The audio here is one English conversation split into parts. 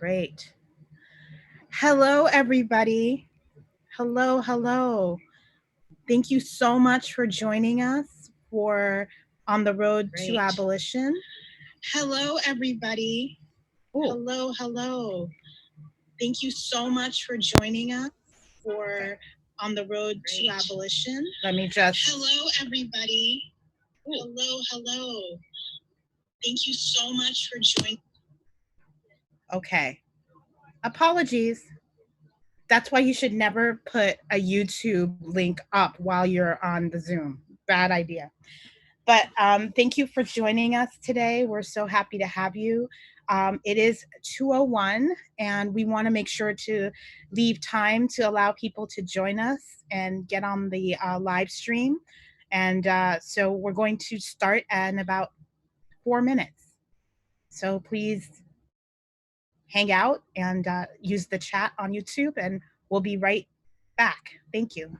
Great. Hello, everybody. Hello, hello. Thank you so much for joining us for On the Road to Abolition. Hello, everybody. Hello, hello. Thank you so much for joining us for On the Road to Abolition. Let me just. Hello, everybody. Hello, hello. Thank you so much for joining. Okay. Apologies. That's why you should never put a YouTube link up while you're on the Zoom. Bad idea. But thank you for joining us today. We're so happy to have you. It is 2:01, and we want to make sure to leave time to allow people to join us and get on the live stream. And so we're going to start in about 4 minutes. So please hang out and use the chat on YouTube, and we'll be right back. Thank you.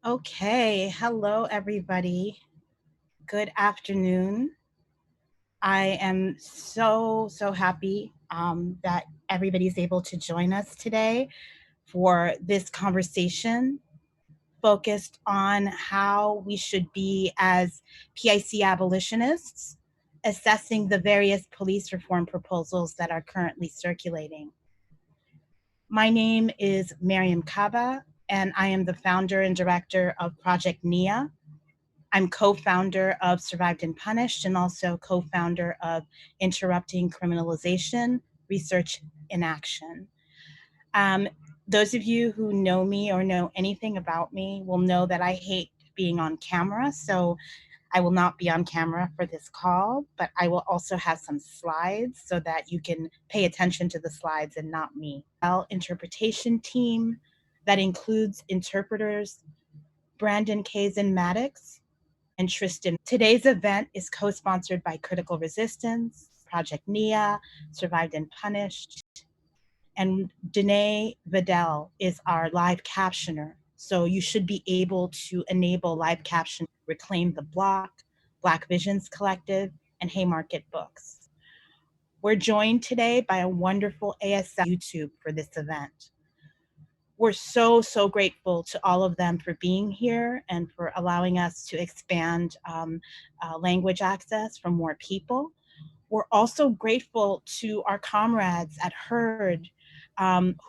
Okay, hello everybody. Good afternoon. I am so happy that everybody's able to join us today for this conversation. focused on how we should be as PIC abolitionists, assessing the various police reform proposals that are currently circulating. My name is Mariame Kaba, and I am the founder and director of Project NIA. I'm co-founder of Survived and Punished and also co-founder of Interrupting Criminalization, Research in Action. Those of you who know me or know anything about me will know that I hate being on camera, so I will not be on camera for this call, but I will also have some slides so that you can pay attention to the slides and not me. Our interpretation team that includes interpreters Brandon Kazan Maddox and Tristan. Today's event is co-sponsored by Critical Resistance, Project NIA, Survived and Punished, and Danae Vidal is our live captioner. So you should be able to enable live caption, Reclaim the Block, Black Visions Collective, and Haymarket Books. We're joined today by a wonderful ASL YouTube for this event. We're so grateful to all of them for being here and for allowing us to expand language access for more people. We're also grateful to our comrades at HERD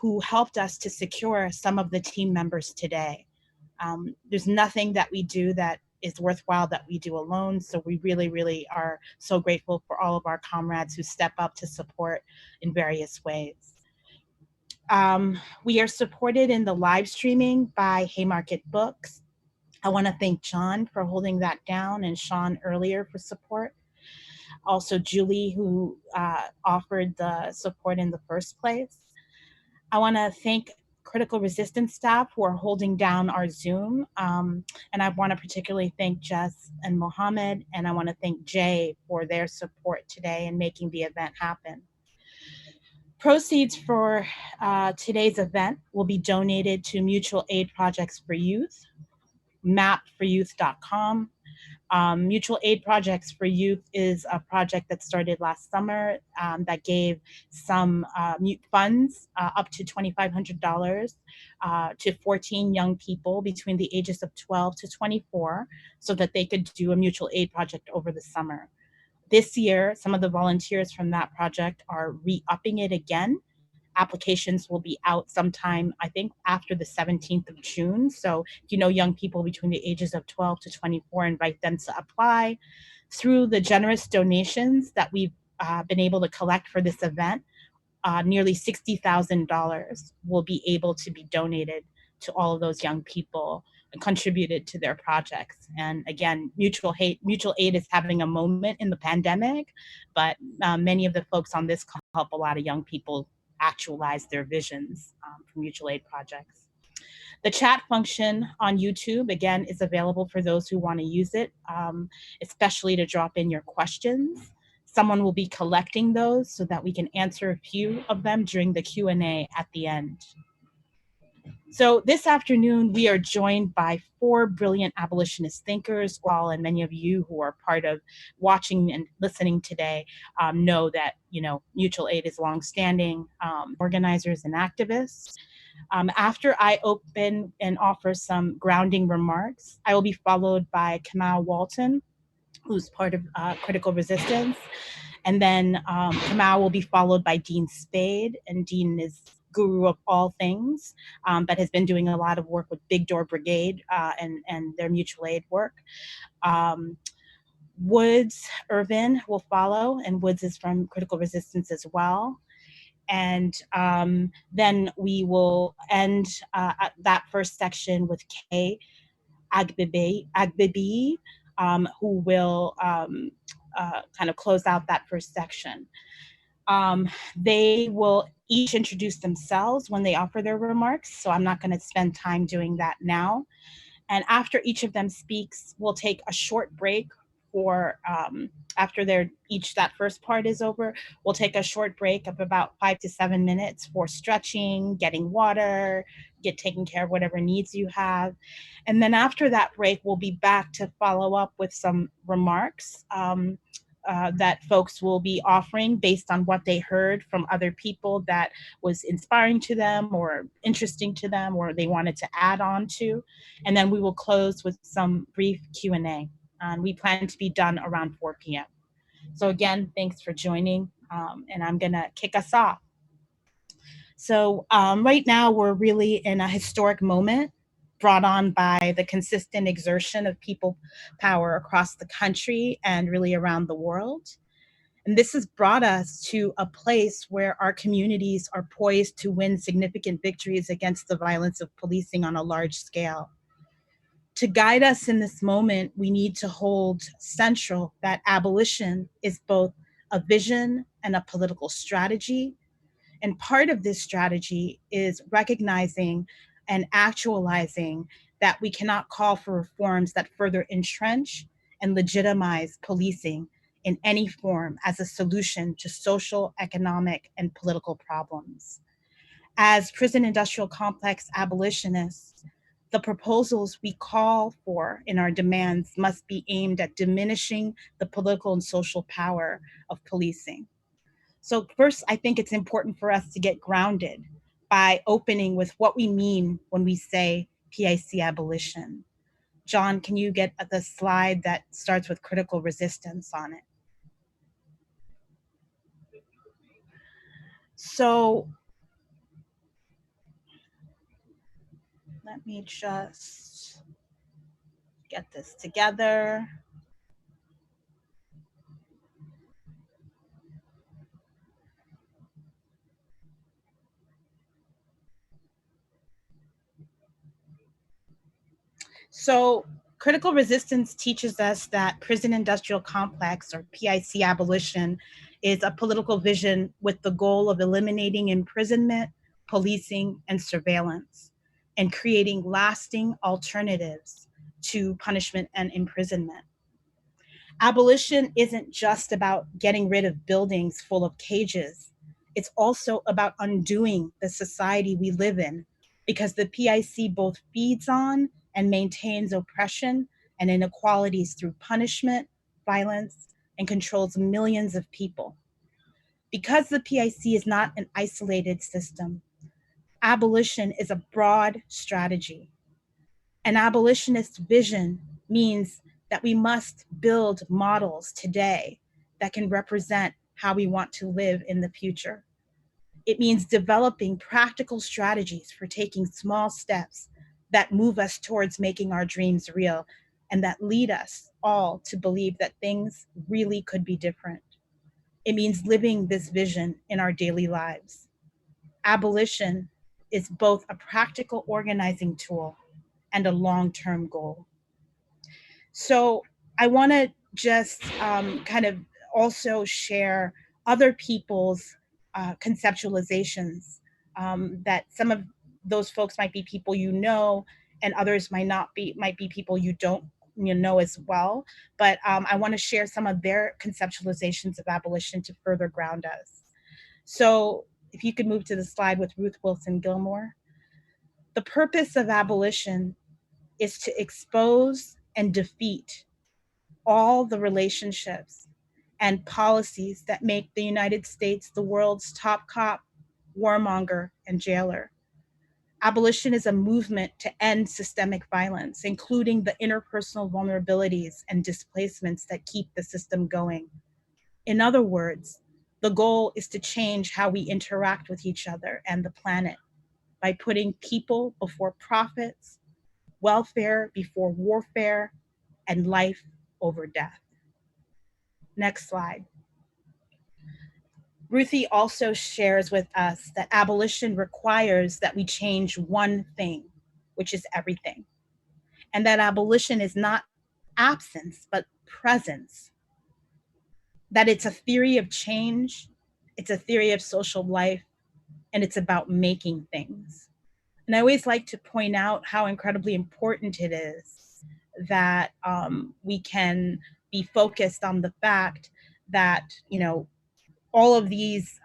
who helped us to secure some of the team members today. There's nothing that we do that is worthwhile that we do alone. So we really are so grateful for all of our comrades who step up to support in various ways. We are supported in the live streaming by Haymarket Books. I want to thank John for holding that down and Sean earlier for support. Also Julie, who offered the support in the first place. I want to thank Critical Resistance staff who are holding down our Zoom. And I want to particularly thank Jess and Mohammed, and I want to thank Jay for their support today and making the event happen. Proceeds for today's event will be donated to Mutual Aid Projects for Youth, mapforyouth.com. Mutual Aid Projects for Youth is a project that started last summer that gave some funds up to $2,500 to 14 young people between the ages of 12 to 24 so that they could do a mutual aid project over the summer. This year, some of the volunteers from that project are re-upping it again. Applications will be out sometime, I think, after the 17th of June. So if you know young people between the ages of 12 to 24, invite them to apply. Through the generous donations that we've been able to collect for this event, nearly $60,000 will be able to be donated to all of those young people and contributed to their projects. And again, mutual aid is having a moment in the pandemic, but many of the folks on this call help a lot of young people actualize their visions for mutual aid projects. The chat function on YouTube, again, is available for those who want to use it, especially to drop in your questions. Someone will be collecting those so that we can answer a few of them during the Q&A at the end. So this afternoon, we are joined by 4 brilliant abolitionist thinkers, and many of you who are part of watching and listening today know that, mutual aid is longstanding, organizers and activists. After I open and offer some grounding remarks, I will be followed by Kamau Walton, who's part of Critical Resistance. And then Kamau will be followed by Dean Spade, and Dean is guru of all things, but has been doing a lot of work with Big Door Brigade and their mutual aid work. Woods Ervin will follow, and Woods is from Critical Resistance as well. And then we will end that first section with Agbebiyi, who will kind of close out that first section. They will each introduce themselves when they offer their remarks, so I'm not going to spend time doing that now. And after each of them speaks, we'll take a short break for, after that first part is over, we'll take a short break of about 5 to 7 minutes for stretching, getting water, taking care of whatever needs you have. And then after that break, we'll be back to follow up with some remarks that folks will be offering based on what they heard from other people that was inspiring to them or interesting to them or they wanted to add on to. And then we will close with some brief Q&A. We plan to be done around 4 p.m. So again, thanks for joining, and I'm gonna kick us off. So right now we're really in a historic moment brought on by the consistent exertion of people power across the country and really around the world. And this has brought us to a place where our communities are poised to win significant victories against the violence of policing on a large scale. To guide us in this moment, we need to hold central that abolition is both a vision and a political strategy. And part of this strategy is recognizing and actualizing that we cannot call for reforms that further entrench and legitimize policing in any form as a solution to social, economic, and political problems. As prison industrial complex abolitionists, the proposals we call for in our demands must be aimed at diminishing the political and social power of policing. So first, I think it's important for us to get grounded by opening with what we mean when we say PIC abolition. John, can you get the slide that starts with critical resistance on it? So let me just get this together. So critical resistance teaches us that prison industrial complex, or PIC abolition, is a political vision with the goal of eliminating imprisonment, policing, and surveillance, and creating lasting alternatives to punishment and imprisonment. Abolition isn't just about getting rid of buildings full of cages. It's also about undoing the society we live in, because the PIC both feeds on and maintains oppression and inequalities through punishment, violence, and controls millions of people. Because the PIC is not an isolated system, abolition is a broad strategy. An abolitionist vision means that we must build models today that can represent how we want to live in the future. It means developing practical strategies for taking small steps that move us towards making our dreams real and that lead us all to believe that things really could be different. It means living this vision in our daily lives. Abolition is both a practical organizing tool and a long-term goal. So I want to just kind of also share other people's conceptualizations, that some of those folks might be people you know, and others might be people you don't know as well. But I want to share some of their conceptualizations of abolition to further ground us. So if you could move to the slide with Ruth Wilson Gilmore. The purpose of abolition is to expose and defeat all the relationships and policies that make the United States the world's top cop, warmonger, and jailer. Abolition is a movement to end systemic violence, including the interpersonal vulnerabilities and displacements that keep the system going. In other words, the goal is to change how we interact with each other and the planet by putting people before profits, welfare before warfare, and life over death. Next slide. Ruthie also shares with us that abolition requires that we change one thing, which is everything, and that abolition is not absence, but presence, that it's a theory of change, it's a theory of social life, and it's about making things. And I always like to point out how incredibly important it is that we can be focused on the fact that, all of these,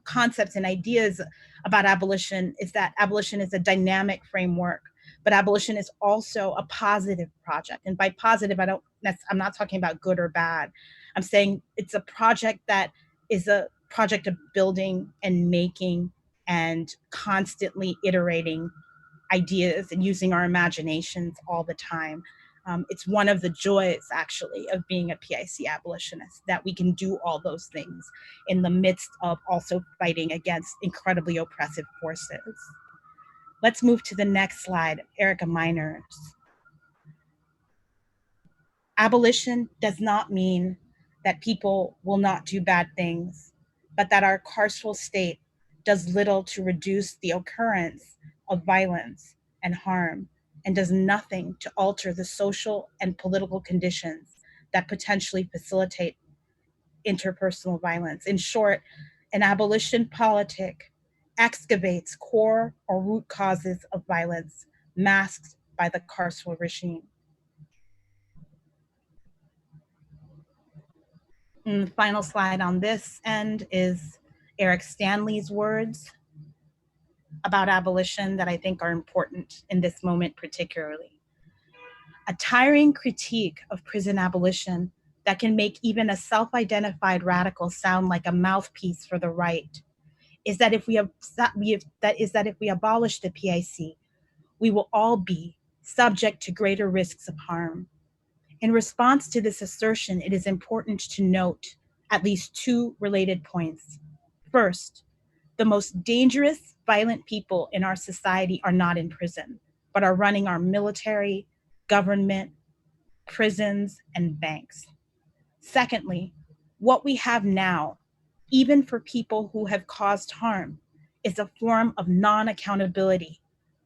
concepts and ideas about abolition is that abolition is a dynamic framework, but abolition is also a positive project. And by positive, I don't I'm not talking about good or bad. I'm saying it's a project that is a project of building and making and constantly iterating ideas and using our imaginations all the time. It's one of the joys, actually, of being a PIC abolitionist, that we can do all those things in the midst of also fighting against incredibly oppressive forces. Let's move to the next slide, Erica Miners. Abolition does not mean that people will not do bad things, but that our carceral state does little to reduce the occurrence of violence and harm, and does nothing to alter the social and political conditions that potentially facilitate interpersonal violence. In short, an abolition politic excavates core or root causes of violence masked by the carceral regime. And the final slide on this end is Eric Stanley's words about abolition that I think are important in this moment particularly. A tiring critique of prison abolition that can make even a self-identified radical sound like a mouthpiece for the right is that if we abolish the PIC, we will all be subject to greater risks of harm. In response to this assertion, it is important to note at least two related points. First, the most dangerous, violent people in our society are not in prison, but are running our military, government, prisons, and banks. Secondly, what we have now, even for people who have caused harm, is a form of non-accountability,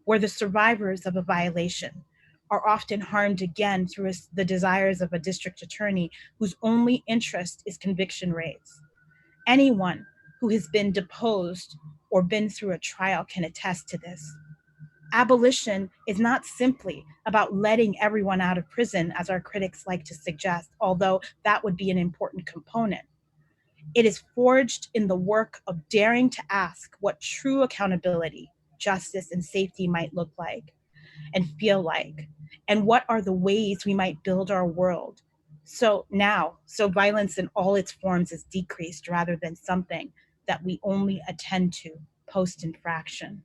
where the survivors of a violation are often harmed again through the desires of a district attorney whose only interest is conviction rates. Anyone who has been deposed or been through a trial can attest to this. Abolition is not simply about letting everyone out of prison, as our critics like to suggest, although that would be an important component. It is forged in the work of daring to ask what true accountability, justice, and safety might look like and feel like, and what are the ways we might build our world. So violence in all its forms is decreased rather than something that we only attend to post-infraction.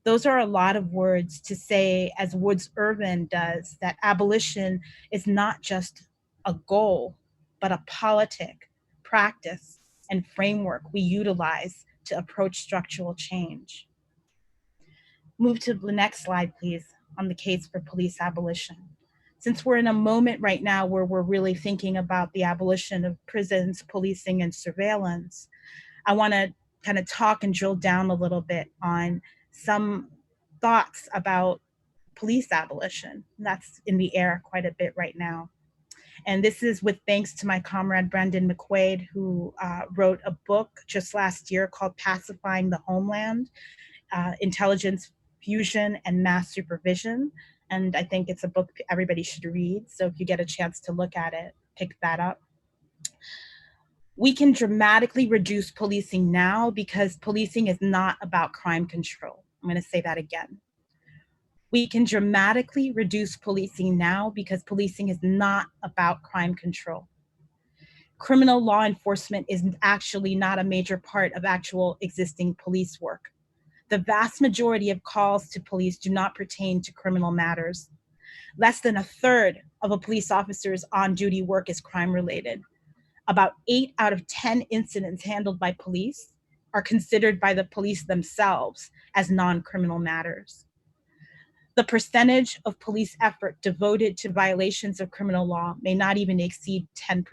Those are a lot of words to say, as Woods Ervin does, that abolition is not just a goal, but a politic, practice, and framework we utilize to approach structural change. Move to the next slide, please, on the case for police abolition. Since we're in a moment right now where we're really thinking about the abolition of prisons, policing, and surveillance, I want to kind of talk and drill down a little bit on some thoughts about police abolition. That's in the air quite a bit right now. And this is with thanks to my comrade Brendan McQuaid, who wrote a book just last year called Pacifying the Homeland, Intelligence Fusion and Mass Supervision. And I think it's a book everybody should read. So if you get a chance to look at it, pick that up. We can dramatically reduce policing now because policing is not about crime control. I'm going to say that again. We can dramatically reduce policing now because policing is not about crime control. Criminal law enforcement is actually not a major part of actual existing police work. The vast majority of calls to police do not pertain to criminal matters. Less than a third of a police officer's on-duty work is crime-related. About 8 out of 10 incidents handled by police are considered by the police themselves as non-criminal matters. The percentage of police effort devoted to violations of criminal law may not even exceed 10%.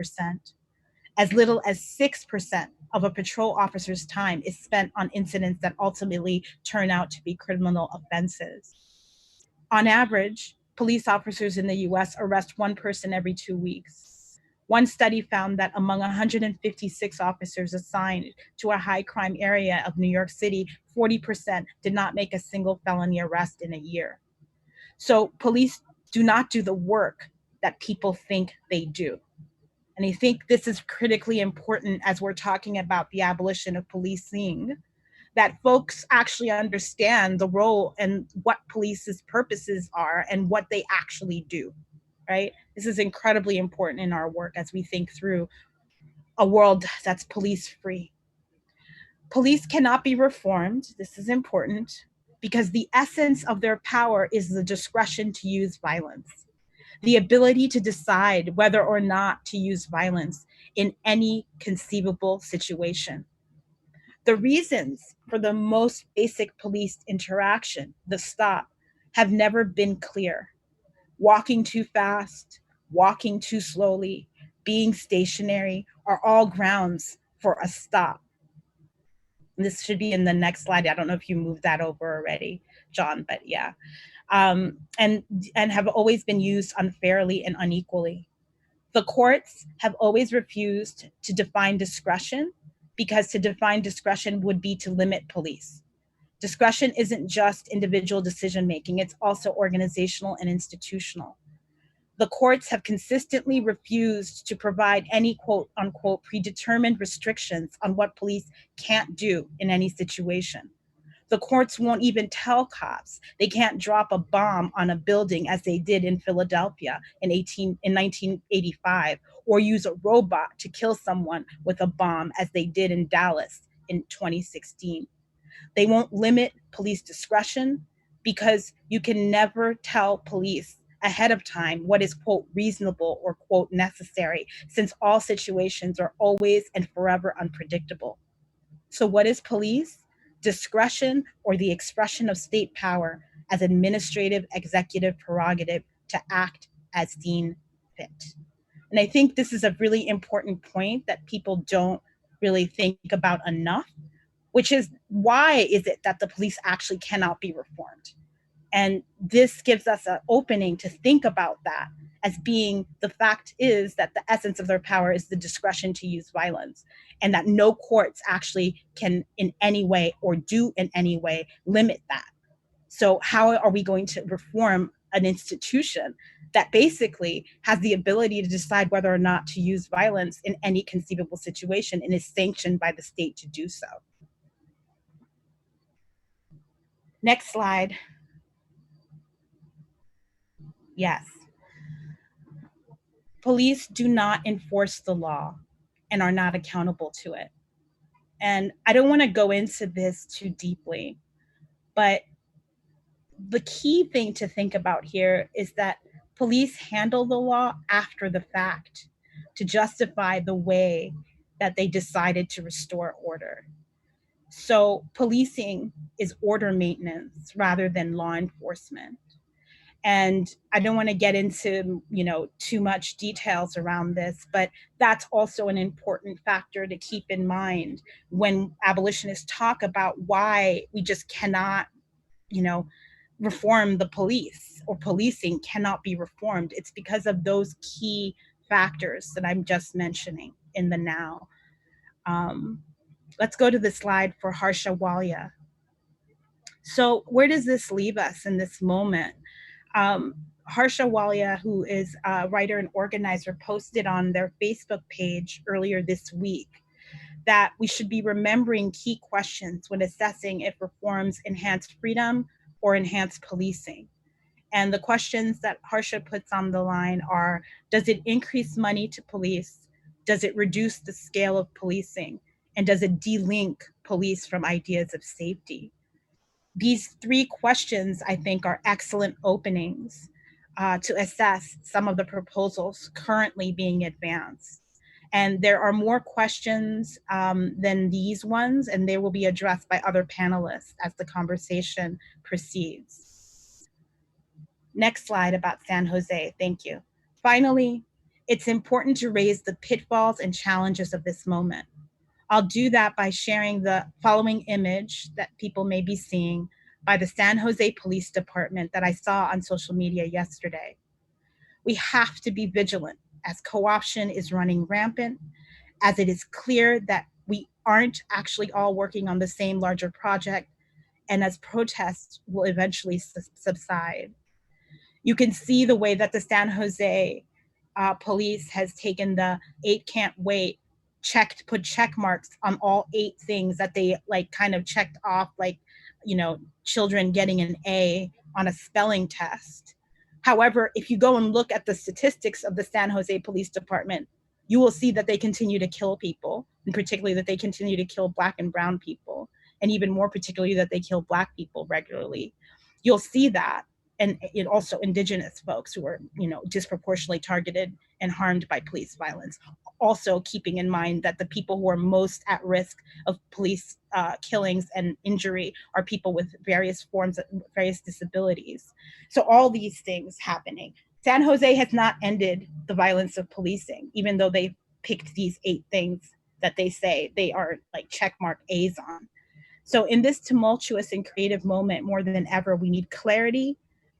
As little as 6% of a patrol officer's time is spent on incidents that ultimately turn out to be criminal offenses. On average, police officers in the US arrest one person every 2 weeks. One study found that among 156 officers assigned to a high crime area of New York City, 40% did not make a single felony arrest in a year. So police do not do the work that people think they do. And I think this is critically important as we're talking about the abolition of policing, that folks actually understand the role and what police's purposes are and what they actually do, right? This is incredibly important in our work as we think through a world that's police free. Police cannot be reformed. This is important because the essence of their power is the discretion to use violence, the ability to decide whether or not to use violence in any conceivable situation. The reasons for the most basic police interaction, the stop, have never been clear. Walking too fast, walking too slowly, being stationary are all grounds for a stop. And this should be in the next slide. I don't know if you moved that over already, John, but yeah. And have always been used unfairly and unequally. The courts have always refused to define discretion because to define discretion would be to limit police. Discretion isn't just individual decision making, it's also organizational and institutional. The courts have consistently refused to provide any quote unquote predetermined restrictions on what police can't do in any situation. The courts won't even tell cops they can't drop a bomb on a building as they did in Philadelphia in 1985, or use a robot to kill someone with a bomb as they did in Dallas in 2016. They won't limit police discretion because you can never tell police ahead of time what is, quote, reasonable or, quote, necessary, since all situations are always and forever unpredictable. So, what is police? Discretion or the expression of state power as administrative executive prerogative to act as deem fit. And I think this is a really important point that people don't really think about enough, which is why is it that the police actually cannot be reformed? And this gives us an opening to think about that as being the fact is that the essence of their power is the discretion to use violence, and that no courts actually can in any way or do in any way limit that. So how are we going to reform an institution that basically has the ability to decide whether or not to use violence in any conceivable situation and is sanctioned by the state to do so? Next slide. Yes. Police do not enforce the law and are not accountable to it. And I don't want to go into this too deeply, but the key thing to think about here is that police handle the law after the fact to justify the way that they decided to restore order. So policing is order maintenance rather than law enforcement. And I don't want to get into, too much details around this, but that's also an important factor to keep in mind when abolitionists talk about why we just cannot, reform the police, or policing cannot be reformed. It's because of those key factors that I'm just mentioning in the now. Let's go to the slide for Harsha Walia. So where does this leave us in this moment? Harsha Walia, who is a writer and organizer, posted on their Facebook page earlier this week that we should be remembering key questions when assessing if reforms enhance freedom or enhance policing. And the questions that Harsha puts on the line are, does it increase money to police? Does it reduce the scale of policing? And does it de-link police from ideas of safety? These three questions, I think, are excellent openings to assess some of the proposals currently being advanced. And there are more questions than these ones, and they will be addressed by other panelists as the conversation proceeds. Next slide about San Jose, thank you. Finally, it's important to raise the pitfalls and challenges of this moment. I'll do that by sharing the following image that people may be seeing by the San Jose Police Department that I saw on social media yesterday. We have to be vigilant as co-option is running rampant, as it is clear that we aren't actually all working on the same larger project, and as protests will eventually subside. You can see the way that the San Jose police has taken the 8 can't wait, put check marks on all 8 things that they kind of checked off, children getting an A on a spelling test. However, if you go and look at the statistics of the San Jose Police Department, you will see that they continue to kill people, and particularly that they continue to kill Black and brown people, and even more particularly that they kill Black people regularly. You'll see that, and also Indigenous folks who are, disproportionately targeted and harmed by police violence. Also keeping in mind that the people who are most at risk of police killings and injury are people with various forms of various disabilities. So all these things happening. San Jose has not ended the violence of policing, even though they picked these 8 things that they say they are like checkmark A's on. So in this tumultuous and creative moment, more than ever, we need clarity.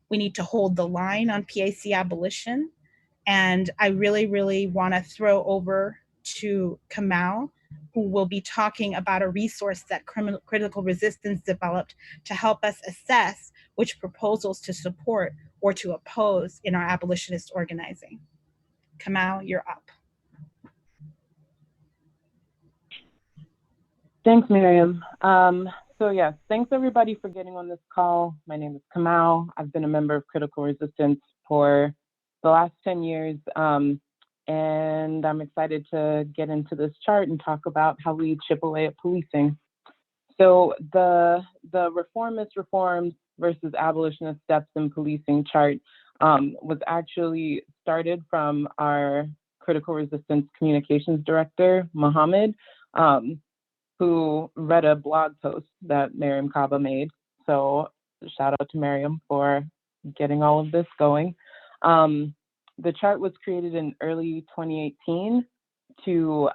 We need to hold the line on PAC abolition. And I really, really want to throw over to Kamau, who will be talking about a resource that Critical Resistance developed to help us assess which proposals to support or to oppose in our abolitionist organizing. Kamau, you're up. Thanks, Mariame. So yes, thanks everybody for getting on this call. My name is Kamau. I've been a member of Critical Resistance for the last 10 years, and I'm excited to get into this chart and talk about how we chip away at policing. So the reformist reforms versus abolitionist steps in policing chart was actually started from our Critical Resistance Communications Director, Mohammed, who read a blog post that Mariame Kaba made. So shout out to Mariame for getting all of this going. The chart was created in early 2018 to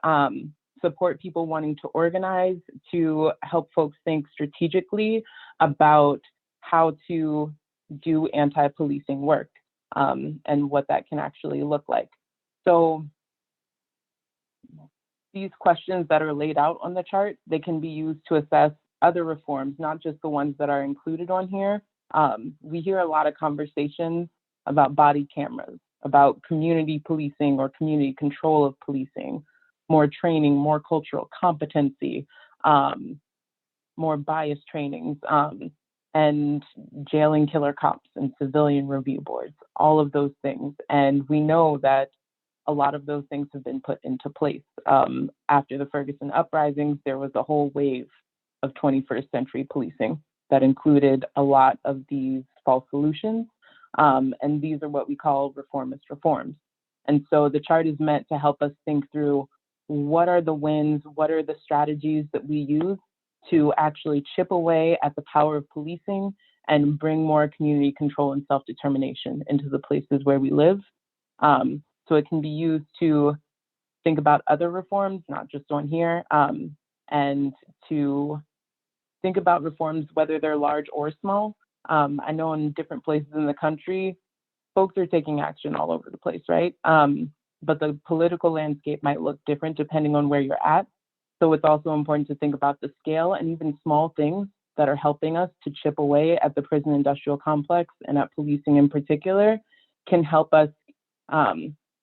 support people wanting to organize, to help folks think strategically about how to do anti-policing work and what that can actually look like. So these questions that are laid out on the chart, they can be used to assess other reforms, not just the ones that are included on here. We hear a lot of conversations about body cameras, about community policing or community control of policing, more training, more cultural competency, more bias trainings, and jailing killer cops and civilian review boards, all of those things. And we know that a lot of those things have been put into place. After the Ferguson uprisings, there was a whole wave of 21st century policing that included a lot of these false solutions. And these are what we call reformist reforms. And so the chart is meant to help us think through what are the wins, what are the strategies that we use to actually chip away at the power of policing and bring more community control and self-determination into the places where we live. So it can be used to think about other reforms, not just on here, and to think about reforms, whether they're large or small. I know in different places in the country, folks are taking action all over the place, right? But the political landscape might look different depending on where you're at. So it's also important to think about the scale and even small things that are helping us to chip away at the prison industrial complex and at policing in particular can help us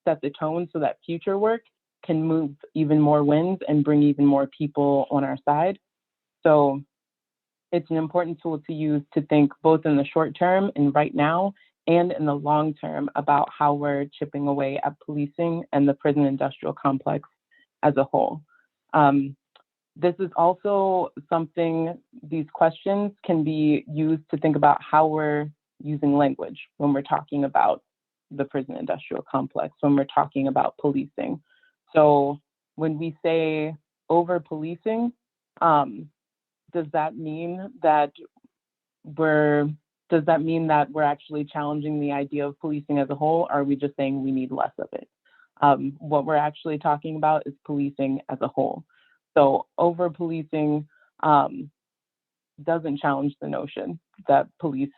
set the tone so that future work can move even more wins and bring even more people on our side. So it's an important tool to use to think both in the short term and right now and in the long term about how we're chipping away at policing and the prison industrial complex as a whole. This is also something, these questions can be used to think about how we're using language when we're talking about the prison industrial complex, when we're talking about policing. So when we say over policing, does that mean that we're actually challenging the idea of policing as a whole? Or are we just saying we need less of it? What we're actually talking about is policing as a whole. So over policing doesn't challenge the notion that police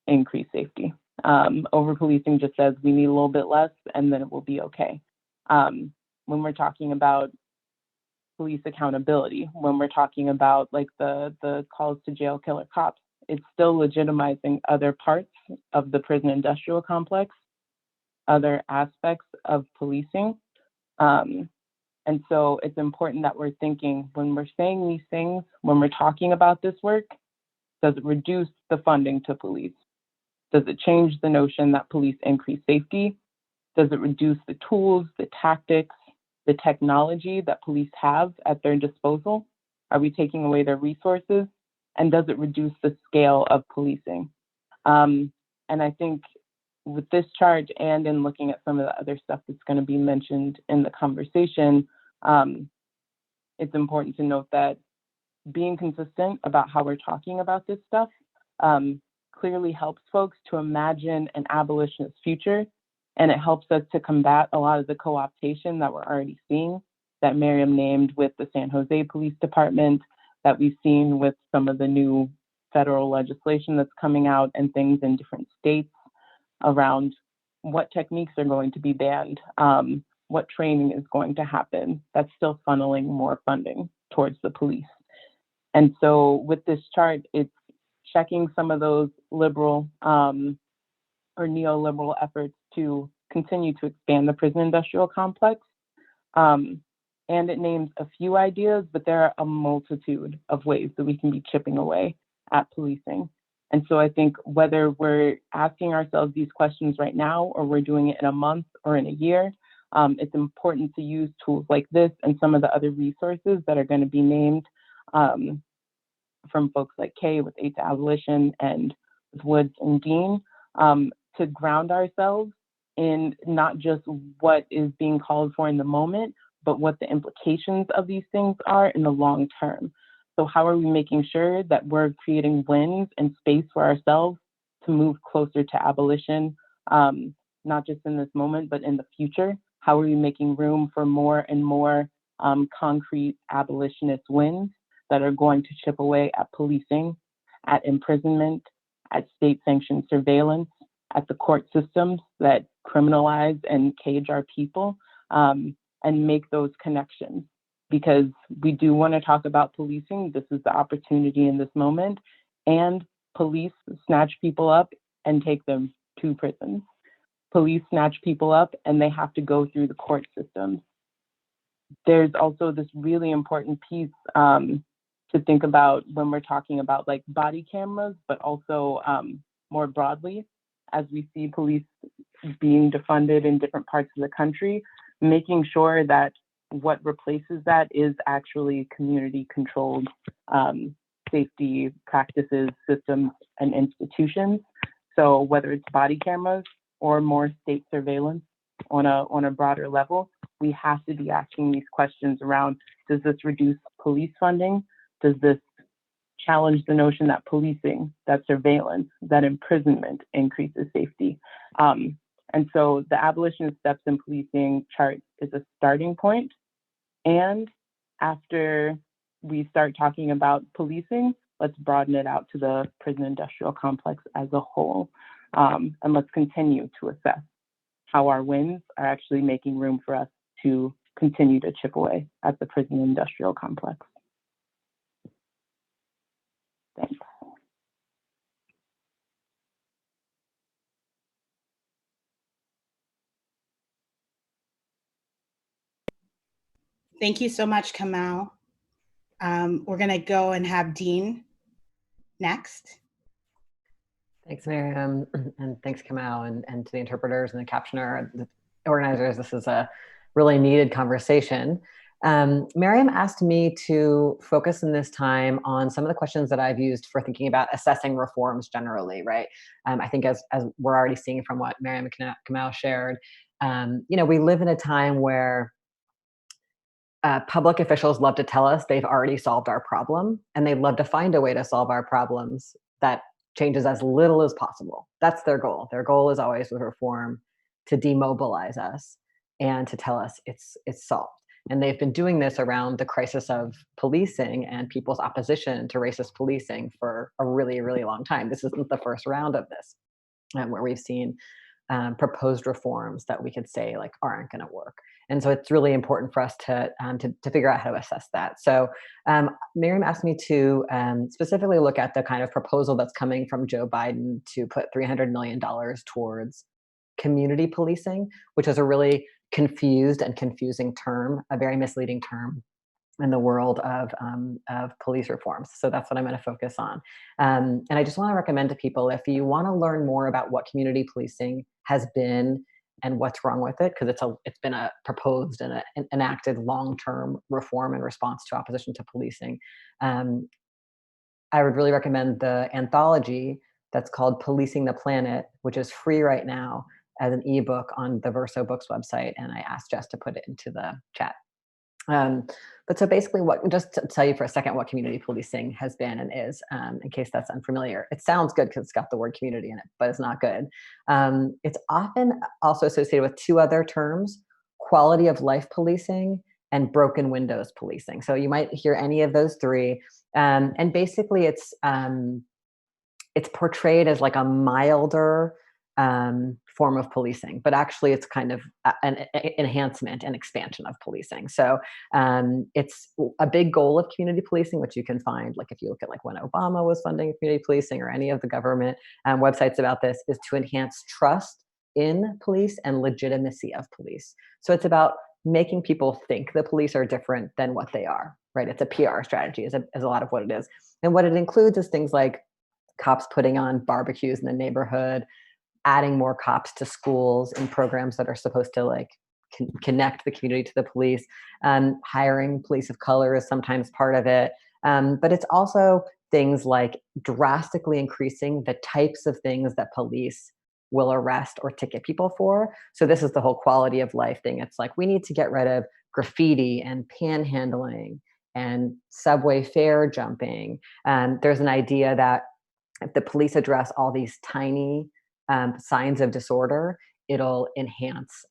increase safety. Over policing just says we need a little bit less and then it will be okay. When we're talking about police accountability, when we're talking about like the calls to jail killer cops, it's still legitimizing other parts of the prison industrial complex, other aspects of policing. And so it's important that we're thinking when we're saying these things, when we're talking about this work, does it reduce the funding to police? Does it change the notion that police increase safety? Does it reduce the tools, the tactics, the technology that police have at their disposal? Are we taking away their resources? And does it reduce the scale of policing? And I think with this chart and in looking at some of the other stuff that's going to be mentioned in the conversation, it's important to note that being consistent about how we're talking about this stuff clearly helps folks to imagine an abolitionist future, and it helps us to combat a lot of the co-optation that we're already seeing, that Mariame named with the San Jose Police Department, that we've seen with some of the new federal legislation that's coming out and things in different states around what techniques are going to be banned, what training is going to happen. That's still funneling more funding towards the police. And so with this chart, it's checking some of those liberal or neoliberal efforts to continue to expand the prison industrial complex. And it names a few ideas, but there are a multitude of ways that we can be chipping away at policing. And so I think whether we're asking ourselves these questions right now, or we're doing it in a month or in a year, it's important to use tools like this and some of the other resources that are going to be named from folks like Kay with Aid to Abolition and with Woods and Dean, to ground ourselves in not just what is being called for in the moment, but what the implications of these things are in the long term. So how are we making sure that we're creating wins and space for ourselves to move closer to abolition, not just in this moment, but in the future? How are we making room for more and more concrete abolitionist wins that are going to chip away at policing, at imprisonment, at state-sanctioned surveillance, at the court systems that criminalize and cage our people, and make those connections? Because we do want to talk about policing. This is the opportunity in this moment. And police snatch people up and take them to prisons. Police snatch people up and they have to go through the court systems. There's also this really important piece to think about when we're talking about like body cameras, but also more broadly, as we see police being defunded in different parts of the country, making sure that what replaces that is actually community-controlled safety practices, systems, and institutions. So whether it's body cameras or more state surveillance on a broader level, we have to be asking these questions around, does this reduce police funding? Does this challenge the notion that policing, that surveillance, that imprisonment increases safety? And so the abolitionist steps in policing chart is a starting point. And after we start talking about policing, let's broaden it out to the prison industrial complex as a whole. And let's continue to assess how our wins are actually making room for us to continue to chip away at the prison industrial complex. Thanks. Thank you so much, Kamau. We're going to go and have Dean next. Thanks, Mariame, and thanks, Kamau, and to the interpreters and the captioner, the organizers. This is a really needed conversation. Mariame asked me to focus in this time on some of the questions that I've used for thinking about assessing reforms generally, right? I think as we're already seeing from what Mariame and Kamau shared, we live in a time where public officials love to tell us they've already solved our problem, and they love to find a way to solve our problems that changes as little as possible. That's their goal. Their goal is always with reform to demobilize us and to tell us it's solved. And they've been doing this around the crisis of policing and people's opposition to racist policing for a really, really long time. This isn't the first round of this, where we've seen proposed reforms that we could say like aren't going to work. And so it's really important for us to figure out how to assess that. So Mariame asked me to specifically look at the kind of proposal that's coming from Joe Biden to put $300 million towards community policing, which is a really confused and confusing term, a very misleading term. in the world of police reforms. So that's what I'm going to focus on. And I just want to recommend to people, if you want to learn more about what community policing has been and what's wrong with it, because it's been a proposed and enacted long-term reform in response to opposition to policing, I would really recommend the anthology that's called Policing the Planet, which is free right now as an ebook on the Verso Books website. And I asked Jess to put it into the chat. But so basically, just to tell you for a second what community policing has been and is, in case that's unfamiliar. It sounds good because it's got the word community in it, but it's not good. It's often also associated with two other terms: quality of life policing and broken windows policing. So you might hear any of those three. And basically it's portrayed as like a milder form of policing, but actually it's kind of an enhancement and expansion of policing. So it's a big goal of community policing, which you can find, like if you look at like when Obama was funding community policing or any of the government websites about this, is to enhance trust in police and legitimacy of police. So it's about making people think the police are different than what they are, right? It's a PR strategy is a lot of what it is. And what it includes is things like cops putting on barbecues in the neighborhood, adding more cops to schools in programs that are supposed to like connect the community to the police. Hiring police of color is sometimes part of it. But it's also things like drastically increasing the types of things that police will arrest or ticket people for. So this is the whole quality of life thing. It's like, we need to get rid of graffiti and panhandling and subway fare jumping. There's an idea that if the police address all these tiny signs of disorder, it'll enhance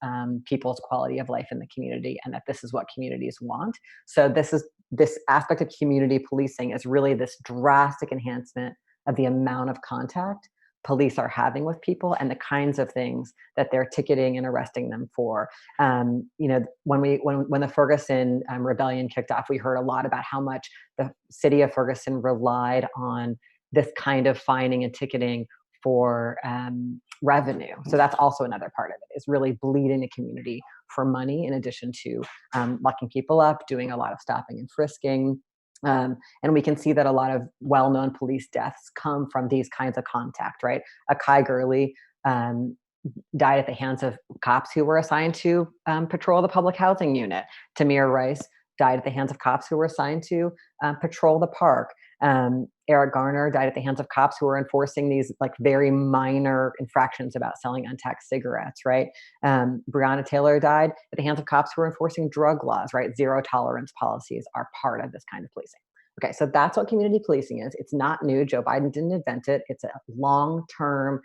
people's quality of life in the community, and that this is what communities want. So this aspect of community policing is really this drastic enhancement of the amount of contact police are having with people and the kinds of things that they're ticketing and arresting them for. When the Ferguson rebellion kicked off, we heard a lot about how much the city of Ferguson relied on this kind of fining and ticketing for revenue. So that's also another part of it, is really bleeding the community for money, in addition to locking people up, doing a lot of stopping and frisking. And we can see that a lot of well-known police deaths come from these kinds of contact, right? Akai Gurley died at the hands of cops who were assigned to patrol the public housing unit. Tamir Rice died at the hands of cops who were assigned to patrol the park. Eric Garner died at the hands of cops who were enforcing these like very minor infractions about selling untaxed cigarettes, right? Breonna Taylor died at the hands of cops who were enforcing drug laws, right? Zero tolerance policies are part of this kind of policing. Okay, so that's what community policing is. It's not new. Joe Biden didn't invent it. It's a long-term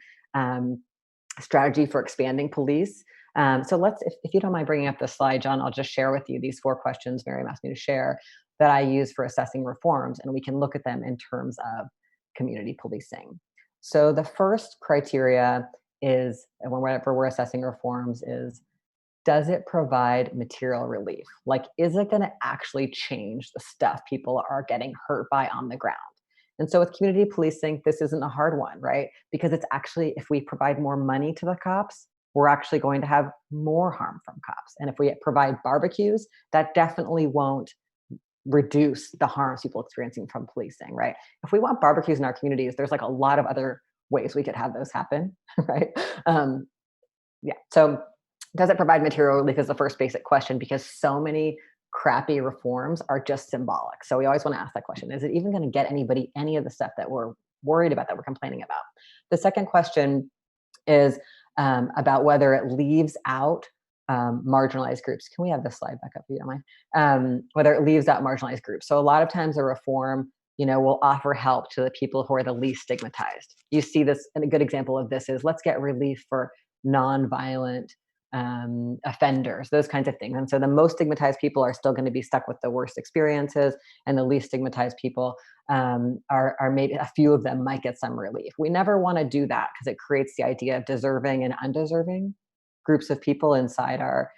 strategy for expanding police. So let's, if you don't mind bringing up the slide, John, I'll just share with you these 4 questions Mariame asked me to share that I use for assessing reforms, and we can look at them in terms of community policing. So the first criteria is, whenever we're assessing reforms, is, does it provide material relief? Like, is it going to actually change the stuff people are getting hurt by on the ground? And so with community policing, this isn't a hard one, right? Because it's actually, if we provide more money to the cops, we're actually going to have more harm from cops. And if we provide barbecues, that definitely won't reduce the harms people experiencing from policing, right? If we want barbecues in our communities, there's like a lot of other ways we could have those happen, right? Yeah. So does it provide material relief is the first basic question, because so many crappy reforms are just symbolic. So we always want to ask that question. Is it even going to get anybody any of the stuff that we're worried about, that we're complaining about? The second question is about whether it leaves out marginalized groups. Can we have this slide back up, if you don't mind? Whether it leaves out marginalized groups. So a lot of times a reform, will offer help to the people who are the least stigmatized. You see this, and a good example of this is, let's get relief for nonviolent offenders, those kinds of things. And so the most stigmatized people are still going to be stuck with the worst experiences, and the least stigmatized people are maybe, a few of them might get some relief. We never want to do that, because it creates the idea of deserving and undeserving groups of people inside our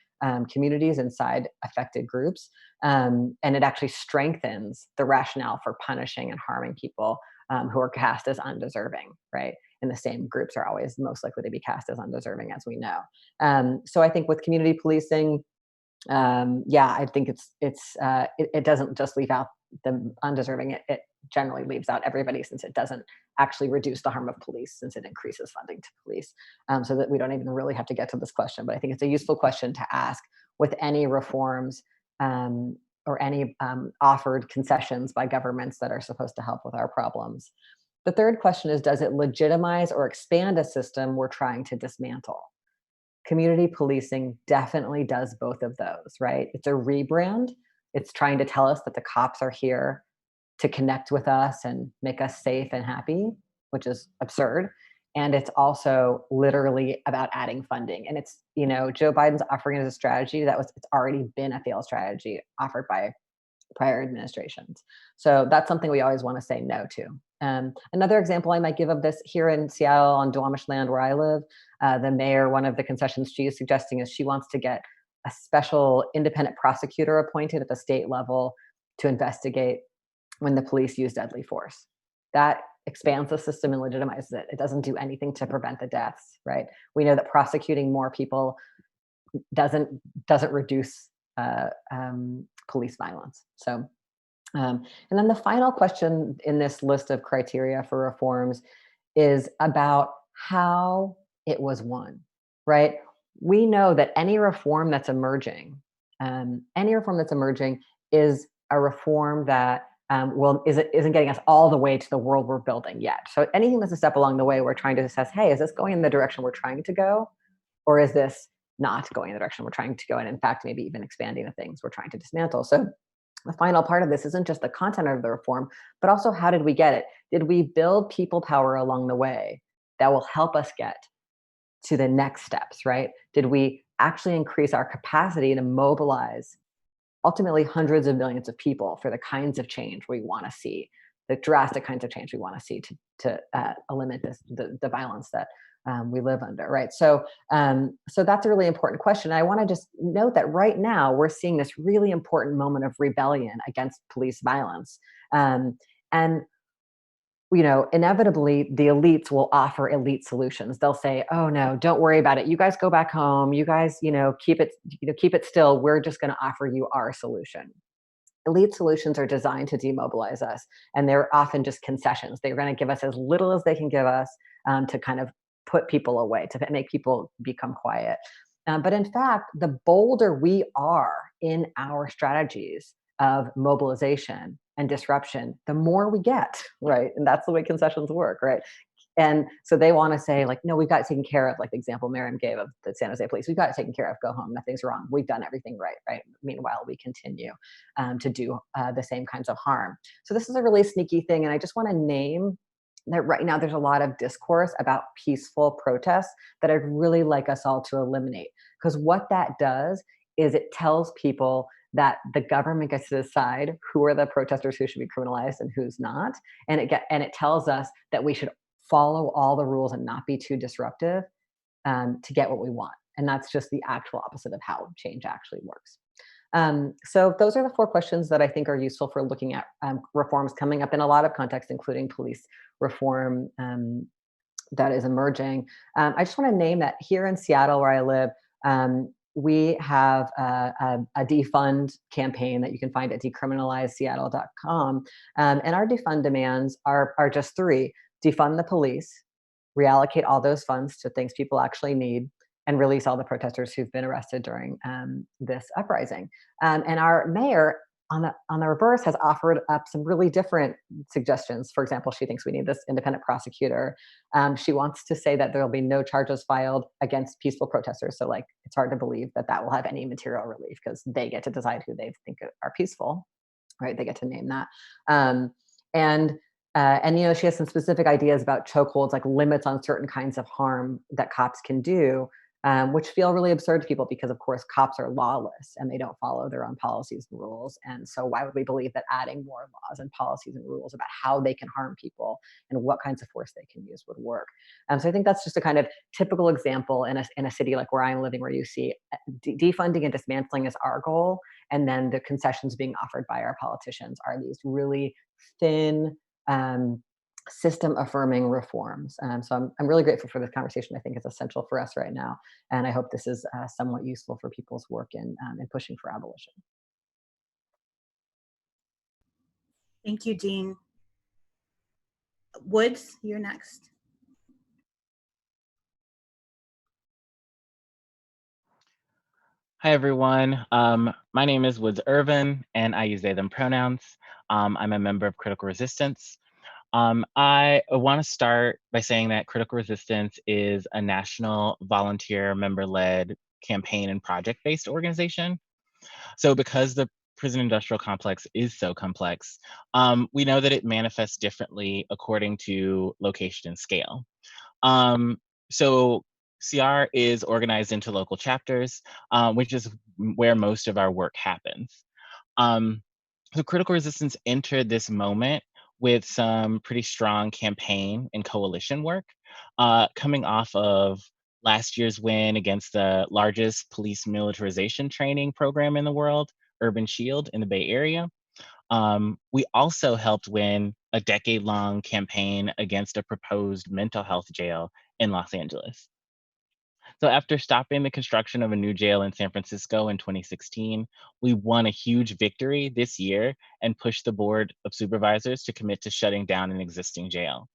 communities, inside affected groups. And it actually strengthens the rationale for punishing and harming people who are cast as undeserving, right? And the same groups are always most likely to be cast as undeserving, as we know. So I think with community policing, Yeah, I think it doesn't just leave out the undeserving. It generally leaves out everybody, since it doesn't actually reduce the harm of police, since it increases funding to police. So that we don't even really have to get to this question, but I think it's a useful question to ask with any reforms, or any offered concessions by governments that are supposed to help with our problems. The third question is, does it legitimize or expand a system we're trying to dismantle? Community policing definitely does both of those, right? It's a rebrand. It's trying to tell us that the cops are here to connect with us and make us safe and happy, which is absurd. And it's also literally about adding funding. And it's, Joe Biden's offering it as a strategy it's already been a failed strategy offered by prior administrations. So that's something we always want to say no to. Another example I might give of this here in Seattle on Duwamish land where I live, the mayor, one of the concessions she is suggesting is she wants to get a special independent prosecutor appointed at the state level to investigate when the police use deadly force. That expands the system and legitimizes it. It doesn't do anything to prevent the deaths, right? We know that prosecuting more people doesn't reduce police violence. So, and then the final question in this list of criteria for reforms is about how it was won, right? We know that any reform that's emerging is a reform that isn't getting us all the way to the world we're building yet. So anything that's a step along the way, we're trying to assess, hey, is this going in the direction we're trying to go? Or is this not going in the direction we're trying to go? And in fact, maybe even expanding the things we're trying to dismantle. So the final part of this isn't just the content of the reform, but also how did we get it? Did we build people power along the way that will help us get to the next steps, right? Did we actually increase our capacity to mobilize ultimately hundreds of millions of people for the kinds of change we want to see, the drastic kinds of change we want to see to eliminate the violence that we live under, right? So that's a really important question. I want to just note that right now we're seeing this really important moment of rebellion against police violence, and inevitably the elites will offer elite solutions. They'll say, "Oh no, don't worry about it. You guys go back home. You guys, keep it still. We're just going to offer you our solution." Elite solutions are designed to demobilize us, and they're often just concessions. They're going to give us as little as they can give us to kind of put people away, to make people become quiet. But in fact, the bolder we are in our strategies of mobilization and disruption, the more we get, right? And that's the way concessions work, right? And so they want to say, like, no, we've got it taken care of, like the example Mariame gave of the San Jose police. We've got it taken care of. Go home. Nothing's wrong. We've done everything right, right? Meanwhile, we continue to do the same kinds of harm. So this is a really sneaky thing. And I just want to name that right now there's a lot of discourse about peaceful protests that I'd really like us all to eliminate. Because what that does is it tells people that the government gets to decide who are the protesters who should be criminalized and who's not. And it tells us that we should follow all the rules and not be too disruptive to get what we want. And that's just the actual opposite of how change actually works. So those are the 4 questions that I think are useful for looking at reforms coming up in a lot of contexts, including police reform that is emerging. I just want to name that here in Seattle, where I live, we have a defund campaign that you can find at decriminalizeseattle.com. And our defund demands are just 3: defund the police, reallocate all those funds to things people actually need, and release all the protesters who've been arrested during this uprising. And our mayor, on the reverse, has offered up some really different suggestions. For example, she thinks we need this independent prosecutor. She wants to say that there will be no charges filed against peaceful protesters. So, like, it's hard to believe that will have any material relief because they get to decide who they think are peaceful, right? They get to name that. And she has some specific ideas about chokeholds, like limits on certain kinds of harm that cops can do, which feel really absurd to people because, of course, cops are lawless and they don't follow their own policies and rules. And so why would we believe that adding more laws and policies and rules about how they can harm people and what kinds of force they can use would work? So I think that's just a kind of typical example in a city like where I'm living, where you see defunding and dismantling is our goal. And then the concessions being offered by our politicians are these really thin, system affirming reforms. So I'm really grateful for this conversation. I think it's essential for us right now. And I hope this is somewhat useful for people's work in pushing for abolition. Thank you, Dean. Woods, you're next. Hi, everyone. My name is Woods Ervin, and I use they, them pronouns. I'm a member of Critical Resistance. I want to start by saying that Critical Resistance is a national volunteer member-led campaign and project-based organization. So because the prison industrial complex is so complex, we know that it manifests differently according to location and scale. So CR is organized into local chapters, which is where most of our work happens. So Critical Resistance entered this moment with some pretty strong campaign and coalition work, coming off of last year's win against the largest police militarization training program in the world, Urban Shield in the Bay Area. We also helped win a decade-long campaign against a proposed mental health jail in Los Angeles. So after stopping the construction of a new jail in San Francisco in 2016, we won a huge victory this year and pushed the Board of Supervisors to commit to shutting down an existing jail.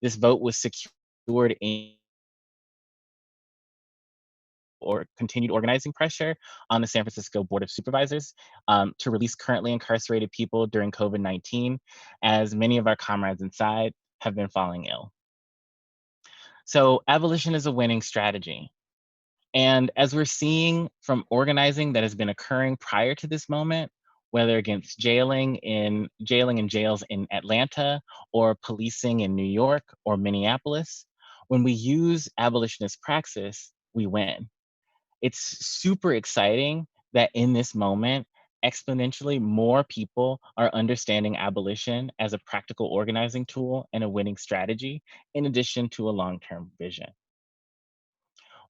This vote was secured in or continued organizing pressure on the San Francisco Board of Supervisors to release currently incarcerated people during COVID-19, as many of our comrades inside have been falling ill. So abolition is a winning strategy. And as we're seeing from organizing that has been occurring prior to this moment, whether against jailing in jails in Atlanta or policing in New York or Minneapolis, when we use abolitionist praxis, we win. It's super exciting that in this moment, exponentially more people are understanding abolition as a practical organizing tool and a winning strategy, in addition to a long-term vision.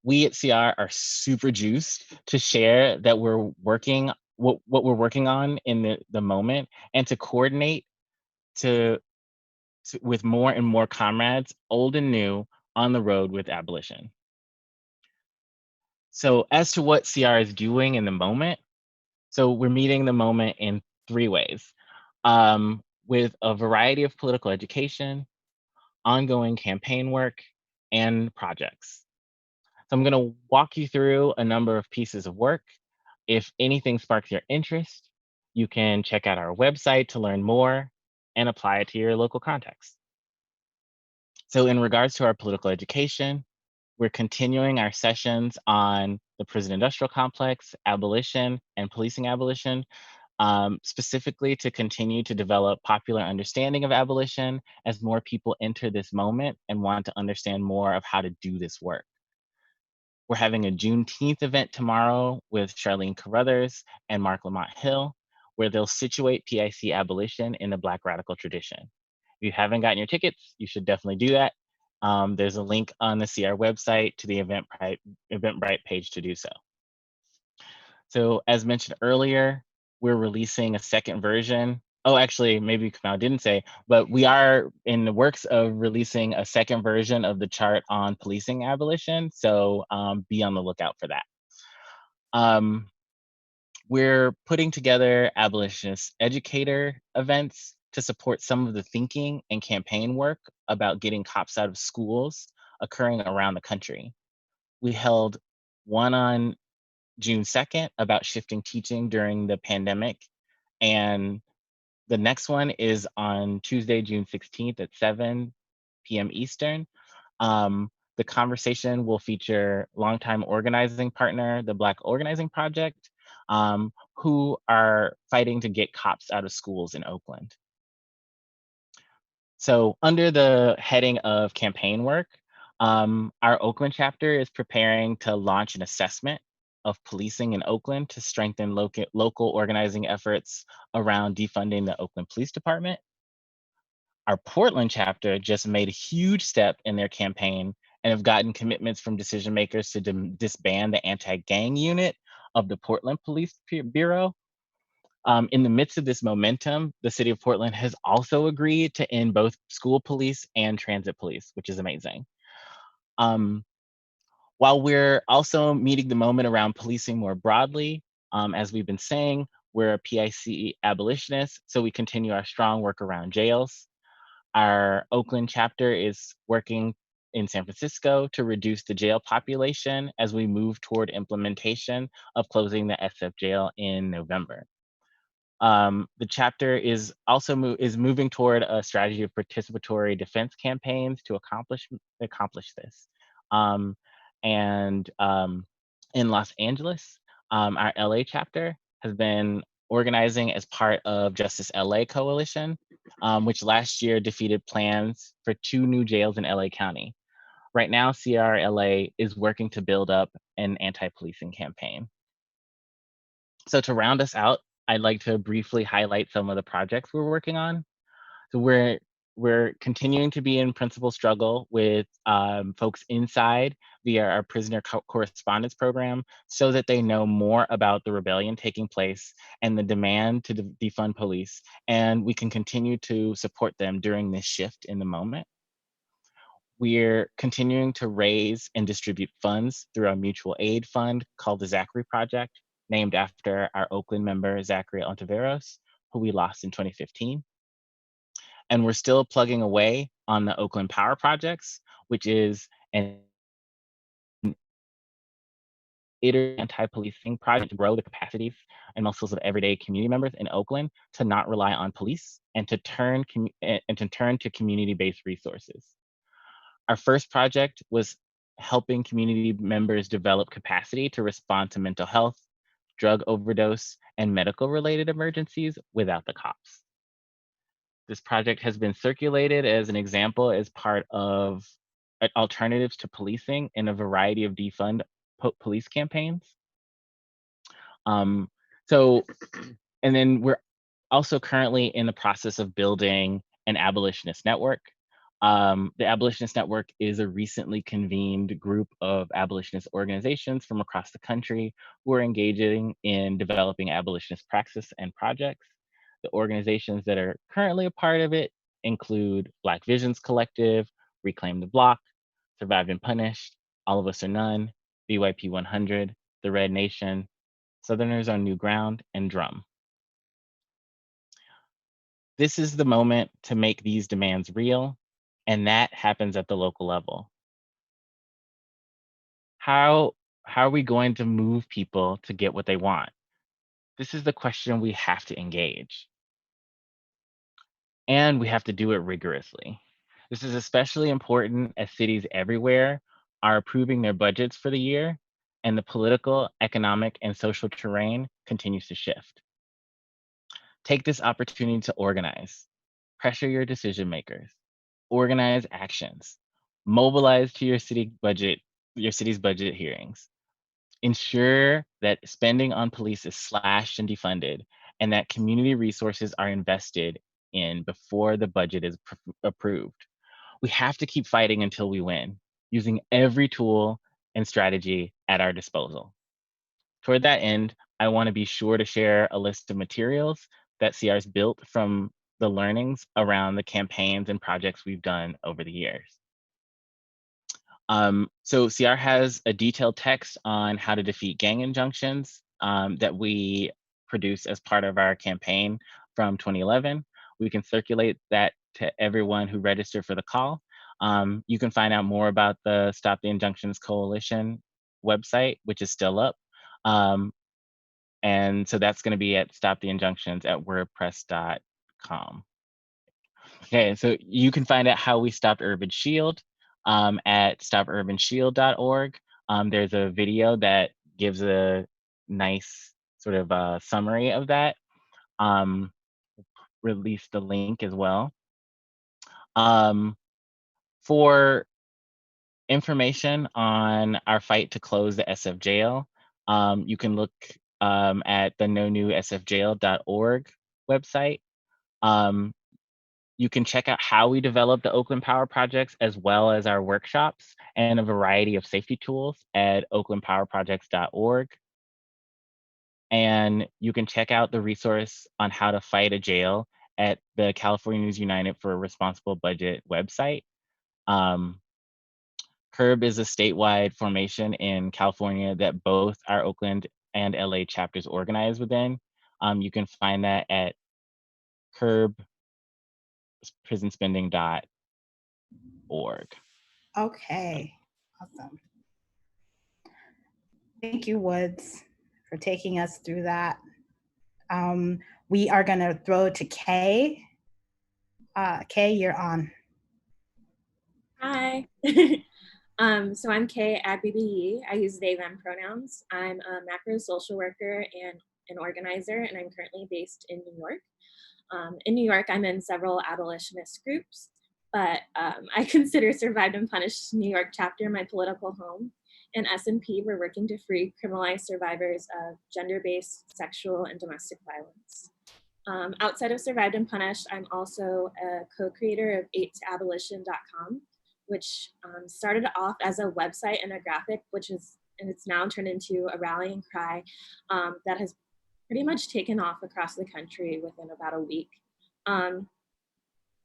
We at CR are super juiced to share that we're working, what we're working on in the moment, and to coordinate with more and more comrades, old and new, on the road with abolition. So as to what CR is doing in the moment, so we're meeting the moment in 3 ways, with a variety of political education, ongoing campaign work, and projects. So I'm gonna walk you through a number of pieces of work. If anything sparks your interest, you can check out our website to learn more and apply it to your local context. So in regards to our political education, we're continuing our sessions on the prison industrial complex, abolition, and policing abolition, specifically to continue to develop popular understanding of abolition as more people enter this moment and want to understand more of how to do this work. We're having a Juneteenth event tomorrow with Charlene Carruthers and Mark Lamont Hill, where they'll situate PIC abolition in the Black radical tradition. If you haven't gotten your tickets, you should definitely do that. There's a link on the CR website to the Eventbrite page to do so. So as mentioned earlier, we're releasing a second version. Oh, actually, maybe Kamau didn't say, but we are in the works of releasing a second version of the chart on policing abolition. So be on the lookout for that. We're putting together abolitionist educator events to support some of the thinking and campaign work about getting cops out of schools occurring around the country. We held one on June 2nd about shifting teaching during the pandemic. And the next one is on Tuesday, June 16th at 7 p.m. Eastern. The conversation will feature longtime organizing partner, the Black Organizing Project, who are fighting to get cops out of schools in Oakland. So under the heading of campaign work, our Oakland chapter is preparing to launch an assessment of policing in Oakland to strengthen local organizing efforts around defunding the Oakland Police Department. Our Portland chapter just made a huge step in their campaign and have gotten commitments from decision makers to disband the anti-gang unit of the Portland Police Bureau. In the midst of this momentum, the city of Portland has also agreed to end both school police and transit police, which is amazing. While we're also meeting the moment around policing more broadly, as we've been saying, we're a PIC abolitionist, so we continue our strong work around jails. Our Oakland chapter is working in San Francisco to reduce the jail population as we move toward implementation of closing the SF jail in November. The chapter is also moving toward a strategy of participatory defense campaigns to accomplish this. And in Los Angeles, our LA chapter has been organizing as part of Justice LA Coalition, which last year defeated plans for 2 new jails in LA County. Right now, CRLA is working to build up an anti-policing campaign. So to round us out, I'd like to briefly highlight some of the projects we're working on. So we're continuing to be in principal struggle with folks inside via our prisoner correspondence program so that they know more about the rebellion taking place and the demand to defund police, and we can continue to support them during this shift in the moment. We're continuing to raise and distribute funds through our mutual aid fund called the Zachary Project, named after our Oakland member, Zachary Ontiveros, who we lost in 2015. And we're still plugging away on the Oakland Power Projects, which is an anti-policing project to grow the capacities and muscles of everyday community members in Oakland to not rely on police and to turn to community-based resources. Our first project was helping community members develop capacity to respond to mental health, drug overdose, and medical-related emergencies without the cops. This project has been circulated as an example as part of alternatives to policing in a variety of defund police campaigns. And then we're also currently in the process of building an abolitionist network. The Abolitionist Network is a recently convened group of abolitionist organizations from across the country who are engaging in developing abolitionist praxis and projects. The organizations that are currently a part of it include Black Visions Collective, Reclaim the Block, Survived and Punished, All of Us or None, BYP 100, The Red Nation, Southerners on New Ground, and Drum. This is the moment to make these demands real, and that happens at the local level. How are we going to move people to get what they want? This is the question we have to engage. And we have to do it rigorously. This is especially important as cities everywhere are approving their budgets for the year, and the political, economic, and social terrain continues to shift. Take this opportunity to organize, pressure your decision makers, organize actions, mobilize to your city's budget hearings. Ensure that spending on police is slashed and defunded, and that community resources are invested in before the budget is approved. We have to keep fighting until we win, using every tool and strategy at our disposal. Toward that end, I want to be sure to share a list of materials that CR's built from the learnings around the campaigns and projects we've done over the years. So CR has a detailed text on how to defeat gang injunctions that we produced as part of our campaign from 2011. We can circulate that to everyone who registered for the call. You can find out more about the Stop the Injunctions Coalition website, which is still up. And so that's going to be at stoptheinjunctions@wordpress.com. Okay, so you can find out how we stopped Urban Shield at stopurbanshield.org. There's a video that gives a nice sort of summary of that. Release the link as well. For information on our fight to close the SF jail, you can look at the nonewsfjail.org website. You can check out how we develop the Oakland Power Projects as well as our workshops and a variety of safety tools at oaklandpowerprojects.org. And you can check out the resource on how to fight a jail at the Californians United for a Responsible Budget website. CURB is a statewide formation in California that both our Oakland and LA chapters organize within. You can find that at curbprisonspending.org. Okay, awesome. Thank you, Woods, for taking us through that. We are going to throw to Kay. Kay, you're on. Hi. So I'm Kay Agbebiyi. I use they, them pronouns. I'm a macro social worker and an organizer, and I'm currently based in New York. In New York, I'm in several abolitionist groups, but I consider Survived and Punished New York chapter my political home. In S&P, we're working to free criminalized survivors of gender-based sexual and domestic violence. Outside of Survived and Punished, I'm also a co-creator of 8toabolition.com, which started off as a website and a graphic, and it's now turned into a rallying cry that has pretty much taken off across the country within about a week.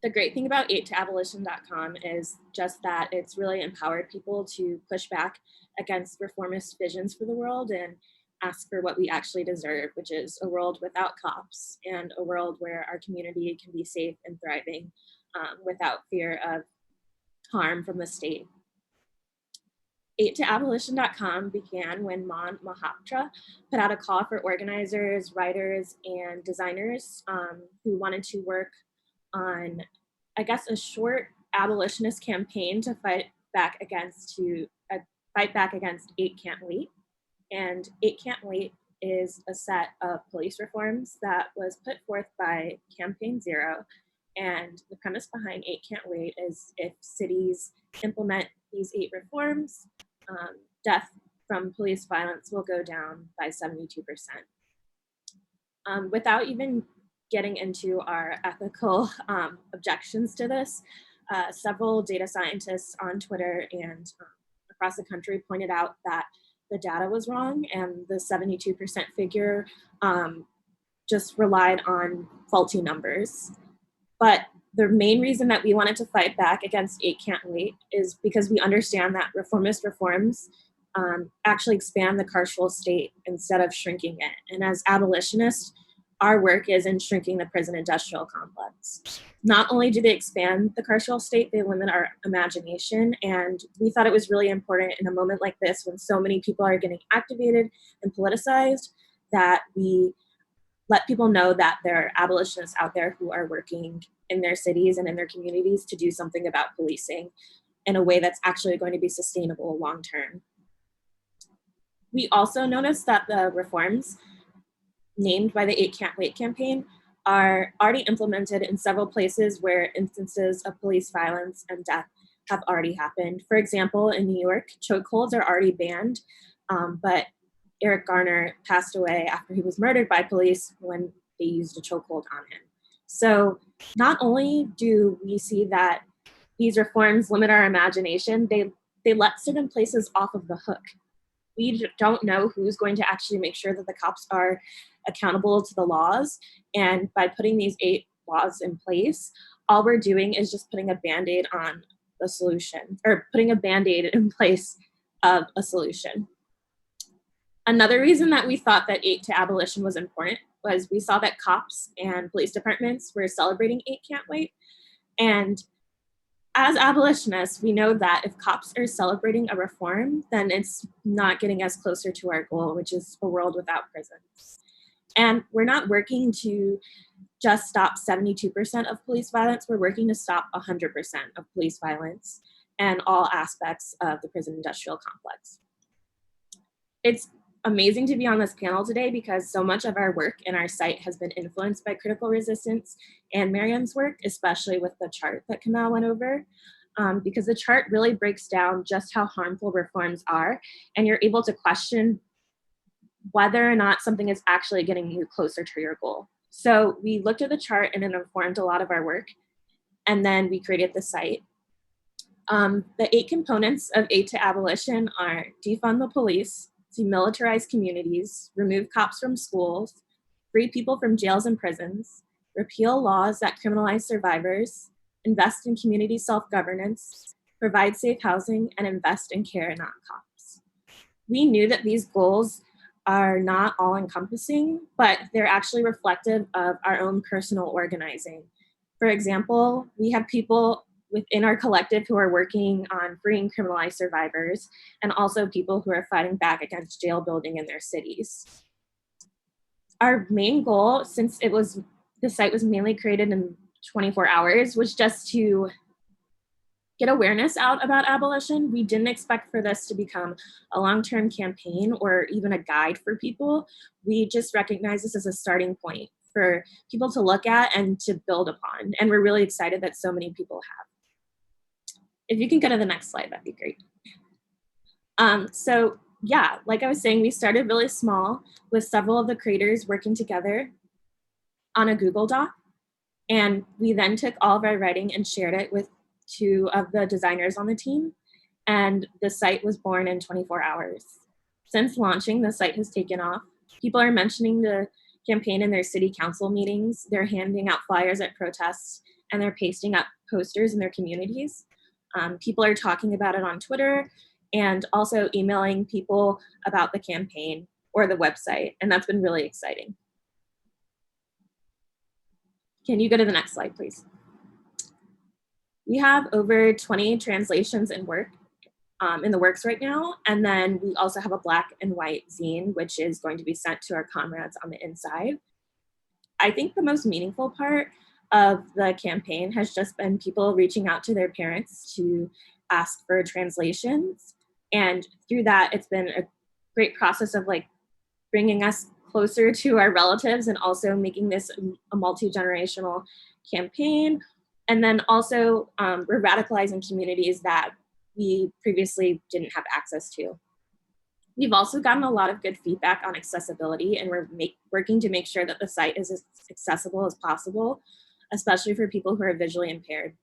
The great thing about 8toabolition.com is just that it's really empowered people to push back against reformist visions for the world and ask for what we actually deserve, which is a world without cops and a world where our community can be safe and thriving without fear of harm from the state. 8toabolition.com began when Mon Mahaptra put out a call for organizers, writers, and designers who wanted to work on, I guess, a short abolitionist campaign to fight back against 8 Can't Wait. And 8 Can't Wait is a set of police reforms that was put forth by Campaign Zero. And the premise behind 8 Can't Wait is if cities implement these 8 reforms, death from police violence will go down by 72%. Without even getting into our ethical objections to this, several data scientists on Twitter and across the country pointed out that the data was wrong and the 72% figure just relied on faulty numbers. But the main reason that we wanted to fight back against 8 Can't Wait is because we understand that reformist reforms actually expand the carceral state instead of shrinking it. And as abolitionists, our work is in shrinking the prison industrial complex. Not only do they expand the carceral state, they limit our imagination. And we thought it was really important in a moment like this when so many people are getting activated and politicized that we let people know that there are abolitionists out there who are working in their cities and in their communities to do something about policing in a way that's actually going to be sustainable long term. We also noticed that the reforms named by the 8 Can't Wait campaign are already implemented in several places where instances of police violence and death have already happened. For example, in New York, chokeholds are already banned, but Eric Garner passed away after he was murdered by police when they used a chokehold on him. So not only do we see that these reforms limit our imagination, they let certain places off of the hook. We don't know who's going to actually make sure that the cops are accountable to the laws. And by putting these 8 laws in place, all we're doing is just putting a Band-Aid on the solution, or putting a Band-Aid in place of a solution. Another reason that we thought that 8 to Abolition was important was we saw that cops and police departments were celebrating 8 Can't Wait. And as abolitionists, we know that if cops are celebrating a reform, then it's not getting us closer to our goal, which is a world without prisons. And we're not working to just stop 72% of police violence. We're working to stop 100% of police violence and all aspects of the prison industrial complex. It's amazing to be on this panel today because so much of our work and our site has been influenced by critical resistance and Mariame's work, especially with the chart that Kamau went over, because the chart really breaks down just how harmful reforms are, and you're able to question whether or not something is actually getting you closer to your goal. So we looked at the chart and it informed a lot of our work, and then we created the site. The 8 components of 8 to Abolition are defund the police, demilitarize communities, remove cops from schools, free people from jails and prisons, repeal laws that criminalize survivors, invest in community self-governance, provide safe housing, and invest in care, not cops. We knew that these goals are not all-encompassing, but they're actually reflective of our own personal organizing. For example, we have people within our collective who are working on freeing criminalized survivors, and also people who are fighting back against jail building in their cities. Our main goal, since the site was mainly created in 24 hours, was just to get awareness out about abolition. We didn't expect for this to become a long-term campaign or even a guide for people. We just recognize this as a starting point for people to look at and to build upon. And we're really excited that so many people have. If you can go to the next slide, that'd be great. So yeah, like I was saying, we started really small with several of the creators working together on a Google Doc. And we then took all of our writing and shared it with 2 of the designers on the team. And the site was born in 24 hours. Since launching, the site has taken off. People are mentioning the campaign in their city council meetings. They're handing out flyers at protests, and they're pasting up posters in their communities. People are talking about it on Twitter and also emailing people about the campaign or the website, and that's been really exciting. Can you go to the next slide, please? We have over 20 translations in the works right now, and then we also have a black and white zine, which is going to be sent to our comrades on the inside. I think the most meaningful part of the campaign has just been people reaching out to their parents to ask for translations. And through that, it's been a great process of like bringing us closer to our relatives and also making this a multi-generational campaign. And then also we're radicalizing communities that we previously didn't have access to. We've also gotten a lot of good feedback on accessibility, and we're working to make sure that the site is as accessible as possible, especially for people who are visually impaired.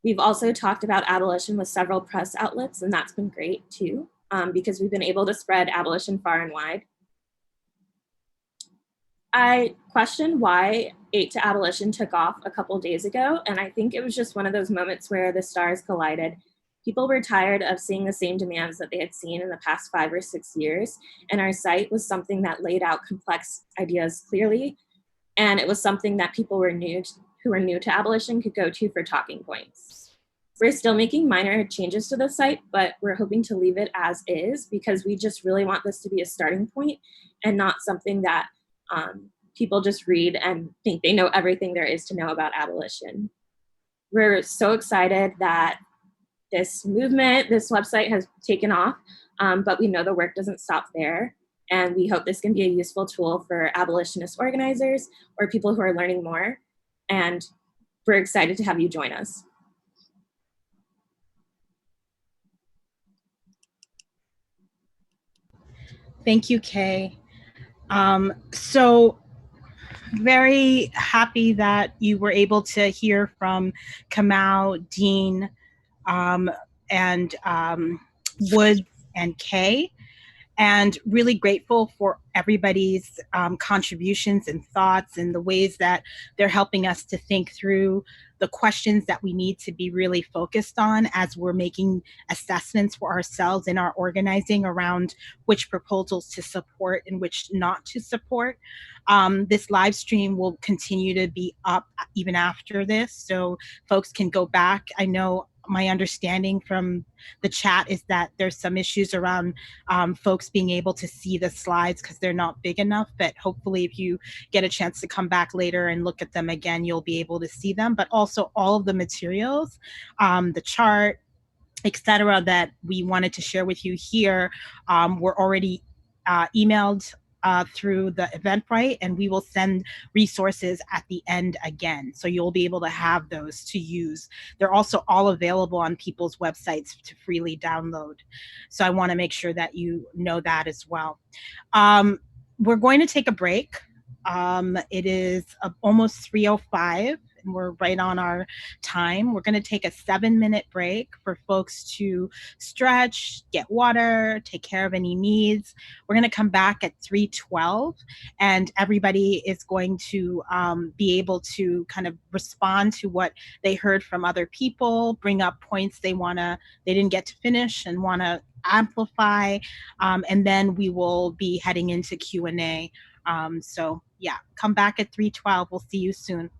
We've also talked about abolition with several press outlets, and that's been great too, because we've been able to spread abolition far and wide. I questioned why 8 to Abolition took off a couple days ago, and I think it was just one of those moments where the stars collided. People were tired of seeing the same demands that they had seen in the past 5 or 6 years, and our site was something that laid out complex ideas clearly, and it was something that people who were new to abolition could go to for talking points. We're still making minor changes to the site, but we're hoping to leave it as is because we just really want this to be a starting point and not something that people just read and think they know everything there is to know about abolition. We're so excited that this movement, this website has taken off, but we know the work doesn't stop there. And we hope this can be a useful tool for abolitionist organizers or people who are learning more. And we're excited to have you join us. Thank you, Kay. So very happy that you were able to hear from Kamau, Dean, and Wood and Kay, and really grateful for everybody's contributions and thoughts and the ways that they're helping us to think through the questions that we need to be really focused on as we're making assessments for ourselves in our organizing around which proposals to support and which not to support. This live stream will continue to be up even after this, so folks can go back. I know my understanding from the chat is that there's some issues around folks being able to see the slides because they're not big enough, but hopefully if you get a chance to come back later and look at them again, you'll be able to see them. But also all of the materials, the chart, etc., that we wanted to share with you here were already emailed through the Eventbrite, and we will send resources at the end again. So you'll be able to have those to use. They're also all available on people's websites to freely download. So I want to make sure that you know that as well. We're going to take a break. It is almost 3:05, and we're right on our time. We're going to take a 7-minute break for folks to stretch, get water, take care of any needs. We're going to come back at 3:12, and everybody is going to be able to kind of respond to what they heard from other people, bring up points they didn't get to finish and want to amplify, and then we will be heading into Q&A. So yeah, come back at 3:12. We'll see you soon.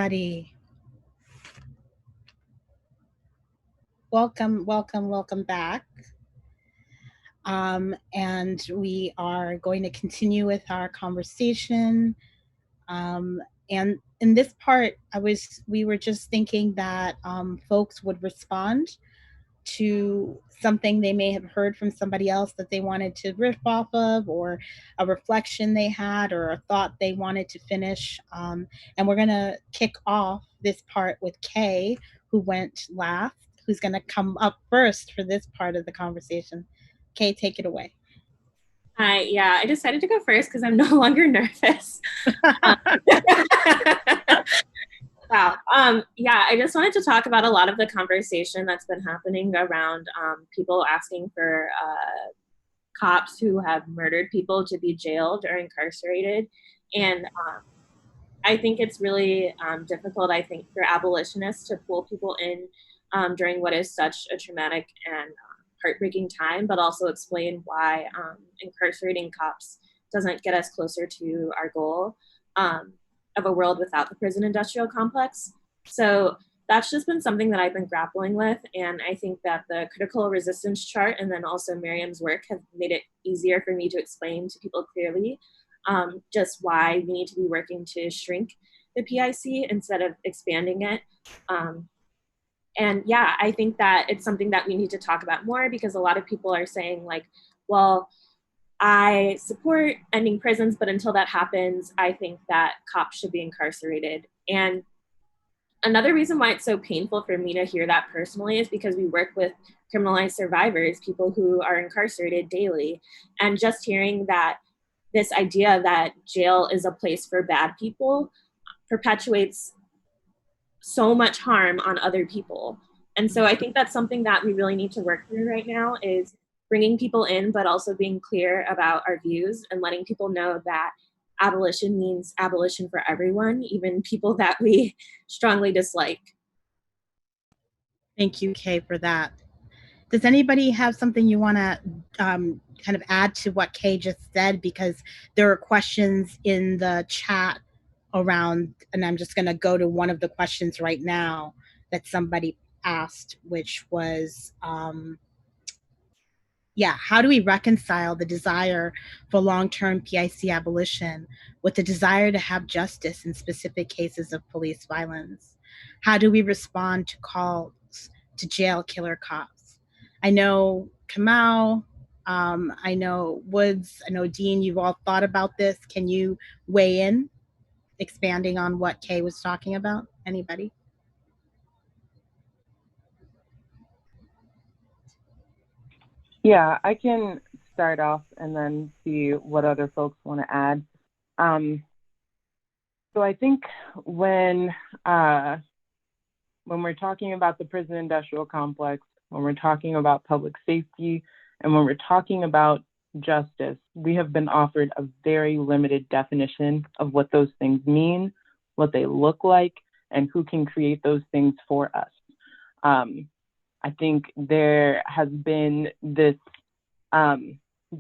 everybody. Welcome, welcome, welcome back. And we are going to continue with our conversation. And in this part, we were just thinking that folks would respond to something they may have heard from somebody else that they wanted to riff off of, or a reflection they had, or a thought they wanted to finish. And we're going to kick off this part with Kay, who went last, who's going to come up first for this part of the conversation. Kay, take it away. Hi, yeah, I decided to go first because I'm no longer nervous. Wow. Yeah, I just wanted to talk about a lot of the conversation that's been happening around people asking for cops who have murdered people to be jailed or incarcerated. And I think it's really difficult, I think, for abolitionists to pull people in during what is such a traumatic and heartbreaking time, but also explain why incarcerating cops doesn't get us closer to our goal of a world without the prison industrial complex. So that's just been something that I've been grappling with. And I think that the critical resistance chart and then also Mariame's work have made it easier for me to explain to people clearly just why we need to be working to shrink the PIC instead of expanding it. And yeah, I think that it's something that we need to talk about more, because a lot of people are saying like, well, I support ending prisons, but until that happens, I think that cops should be incarcerated. And another reason why it's so painful for me to hear that personally is because we work with criminalized survivors, people who are incarcerated daily. And just hearing that this idea that jail is a place for bad people perpetuates so much harm on other people. And so I think that's something that we really need to work through right now, is bringing people in, but also being clear about our views and letting people know that abolition means abolition for everyone, even people that we strongly dislike. Thank you, Kay, for that. Does anybody have something you want to kind of add to what Kay just said? Because there are questions in the chat around, and I'm just going to go to one of the questions right now that somebody asked, which was, how do we reconcile the desire for long-term PIC abolition with the desire to have justice in specific cases of police violence? How do we respond to calls to jail killer cops? I know Kamau, I know Woods, I know Dean, you've all thought about this. Can you weigh in, expanding on what Kay was talking about? Anybody? Yeah, I can start off and then see what other folks want to add. So I think when we're talking about the prison industrial complex, when we're talking about public safety, and when we're talking about justice, we have been offered a very limited definition of what those things mean, what they look like, and who can create those things for us. I think there has been this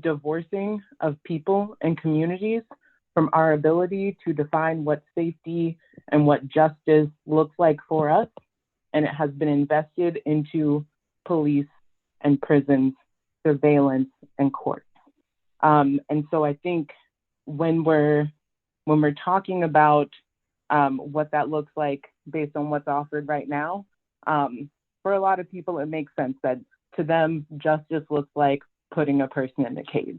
divorcing of people and communities from our ability to define what safety and what justice looks like for us. And it has been invested into police and prisons, surveillance, and courts. And so I think when we're talking about what that looks like based on what's offered right now, for a lot of people, it makes sense that to them, justice looks like putting a person in a cage.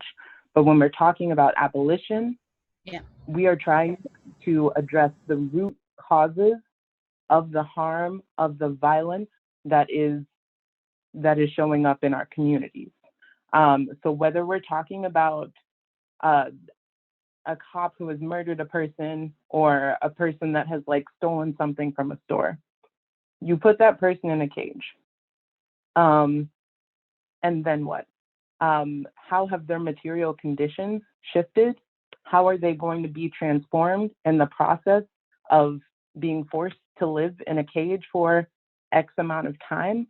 But when we're talking about abolition, we are trying to address the root causes of the harm, of the violence that is showing up in our communities. So whether we're talking about a cop who has murdered a person or a person that has like stolen something from a store, you put that person in a cage. And then what? How have their material conditions shifted? How are they going to be transformed in the process of being forced to live in a cage for X amount of time?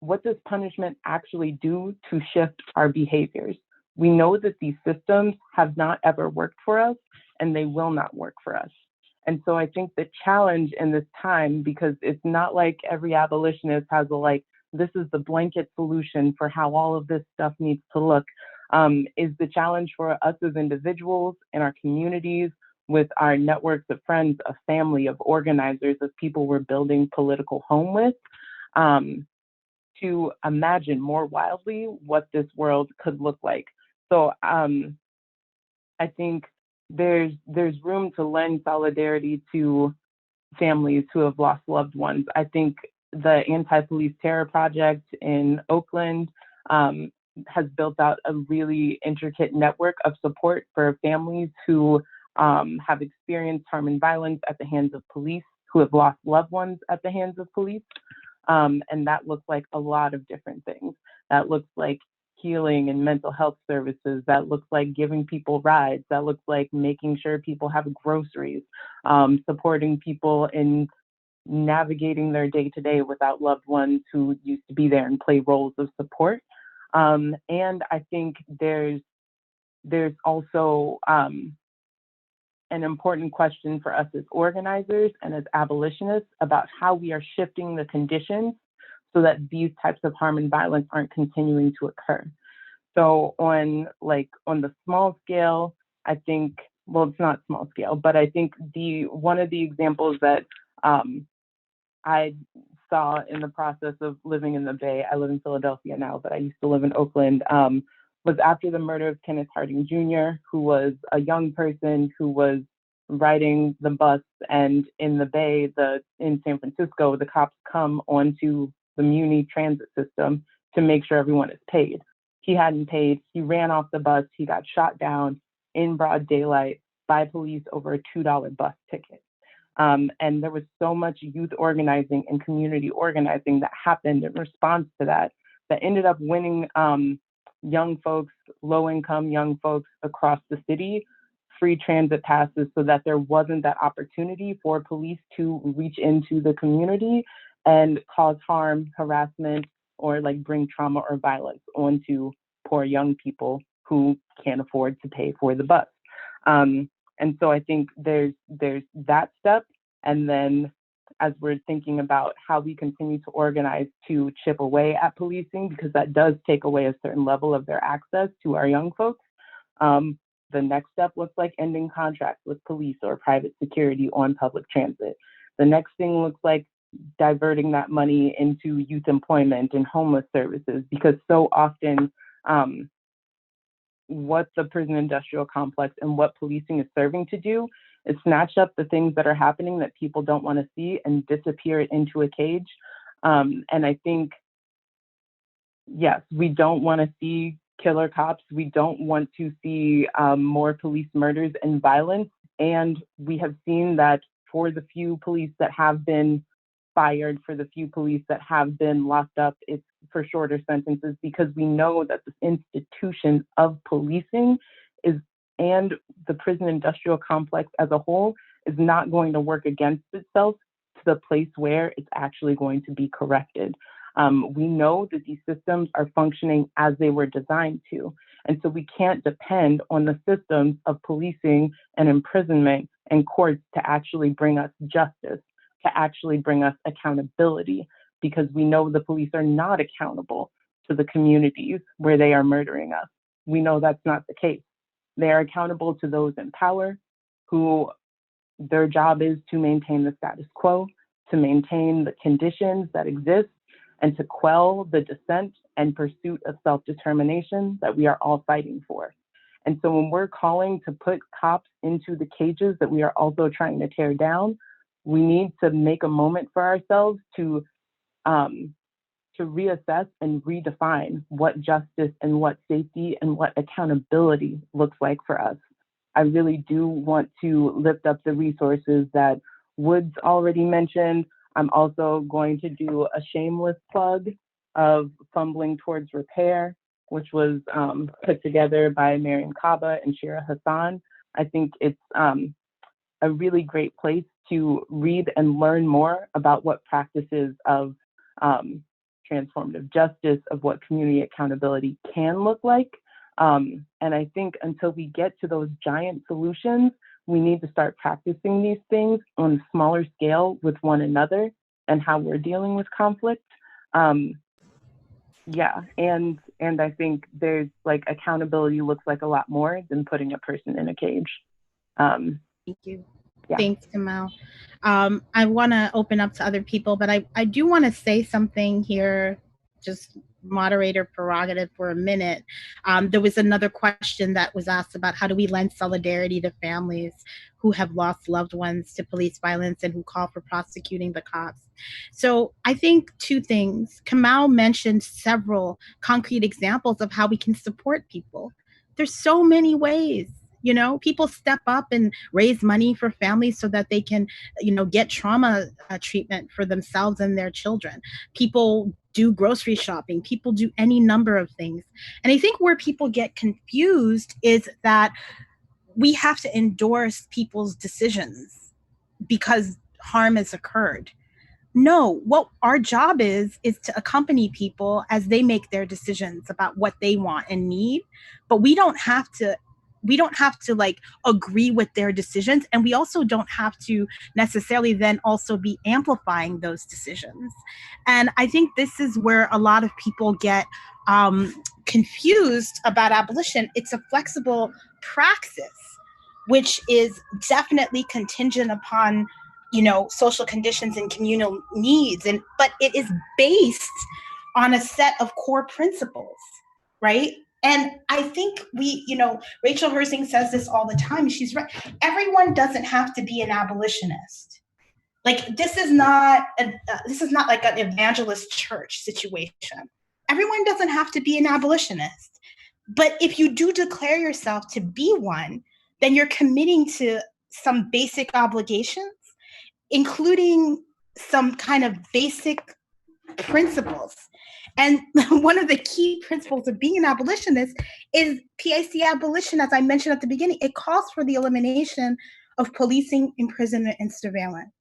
What does punishment actually do to shift our behaviors? We know that these systems have not ever worked for us, and they will not work for us. And so I think the challenge in this time, because it's not like every abolitionist has a like, this is the blanket solution for how all of this stuff needs to look, is the challenge for us as individuals in our communities, with our networks of friends, of family, of organizers, of people we're building political home with, to imagine more wildly what this world could look like. So I think there's room to lend solidarity to families who have lost loved ones. I think the Anti-Police Terror Project in Oakland has built out a really intricate network of support for families who have experienced harm and violence at the hands of police, who have lost loved ones at the hands of police. And that looks like a lot of different things. That looks like healing and mental health services. That looks like giving people rides. That looks like making sure people have groceries, supporting people in navigating their day-to-day without loved ones who used to be there and play roles of support. And I think there's also an important question for us as organizers and as abolitionists about how we are shifting the conditions so that these types of harm and violence aren't continuing to occur. So on the small scale, I think, well, it's not small scale, but I think one of the examples that I saw in the process of living in the Bay, I live in Philadelphia now, but I used to live in Oakland, was after the murder of Kenneth Harding Jr., who was a young person who was riding the bus, and in the Bay, in San Francisco, the cops come onto the Muni transit system to make sure everyone is paid. He hadn't paid, he ran off the bus, he got shot down in broad daylight by police over a $2 bus ticket. And there was so much youth organizing and community organizing that happened in response to that ended up winning young folks, low-income young folks across the city, free transit passes, so that there wasn't that opportunity for police to reach into the community and cause harm, harassment, or like bring trauma or violence onto poor young people who can't afford to pay for the bus. And so I think there's that step. And then as we're thinking about how we continue to organize to chip away at policing, because that does take away a certain level of their access to our young folks, the next step looks like ending contracts with police or private security on public transit. The next thing looks like diverting that money into youth employment and homeless services, because so often what the prison industrial complex and what policing is serving to do is snatch up the things that are happening that people don't want to see and disappear it into a cage. And I think, yes, we don't want to see killer cops. We don't want to see more police murders and violence. And we have seen that for the few police that have been fired, for the few police that have been locked up, it's for shorter sentences, because we know that the institution of policing and the prison industrial complex as a whole is not going to work against itself to the place where it's actually going to be corrected. We know that these systems are functioning as they were designed to. And so we can't depend on the systems of policing and imprisonment and courts to actually bring us justice, to actually bring us accountability, because we know the police are not accountable to the communities where they are murdering us. We know that's not the case. They are accountable to those in power who their job is to maintain the status quo, to maintain the conditions that exist, and to quell the dissent and pursuit of self-determination that we are all fighting for. And so when we're calling to put cops into the cages that we are also trying to tear down, we need to make a moment for ourselves to reassess and redefine what justice and what safety and what accountability looks like for us. I really do want to lift up the resources that Woods already mentioned. I'm also going to do a shameless plug of Fumbling Towards Repair, which was put together by Mariame Kaba and Shira Hassan. I think it's a really great place to read and learn more about what practices of transformative justice, of what community accountability can look like. And I think until we get to those giant solutions, we need to start practicing these things on a smaller scale with one another and how we're dealing with conflict. Yeah, and I think there's like accountability looks like a lot more than putting a person in a cage. Thank you. Yeah. Thanks, Kamau. I want to open up to other people, but I do want to say something here, just moderator prerogative for a minute. There was another question that was asked about how do we lend solidarity to families who have lost loved ones to police violence and who call for prosecuting the cops. So I think two things. Kamau mentioned several concrete examples of how we can support people. There's so many ways. You know, people step up and raise money for families so that they can, you know, get trauma treatment for themselves and their children. People do grocery shopping. People do any number of things. And I think where people get confused is that we have to endorse people's decisions because harm has occurred. No, what our job is to accompany people as they make their decisions about what they want and need, but we don't have to like agree with their decisions, and we also don't have to necessarily then also be amplifying those decisions. And I think this is where a lot of people get confused about abolition. It's a flexible praxis, which is definitely contingent upon, you know, social conditions and communal needs, but it is based on a set of core principles, right? And I think Rachel Hersing says this all the time. She's right. Everyone doesn't have to be an abolitionist. Like this is not like an evangelist church situation. Everyone doesn't have to be an abolitionist. But if you do declare yourself to be one, then you're committing to some basic obligations, including some kind of basic principles. And one of the key principles of being an abolitionist is PIC abolition, as I mentioned at the beginning. It calls for the elimination of policing, imprisonment, and surveillance.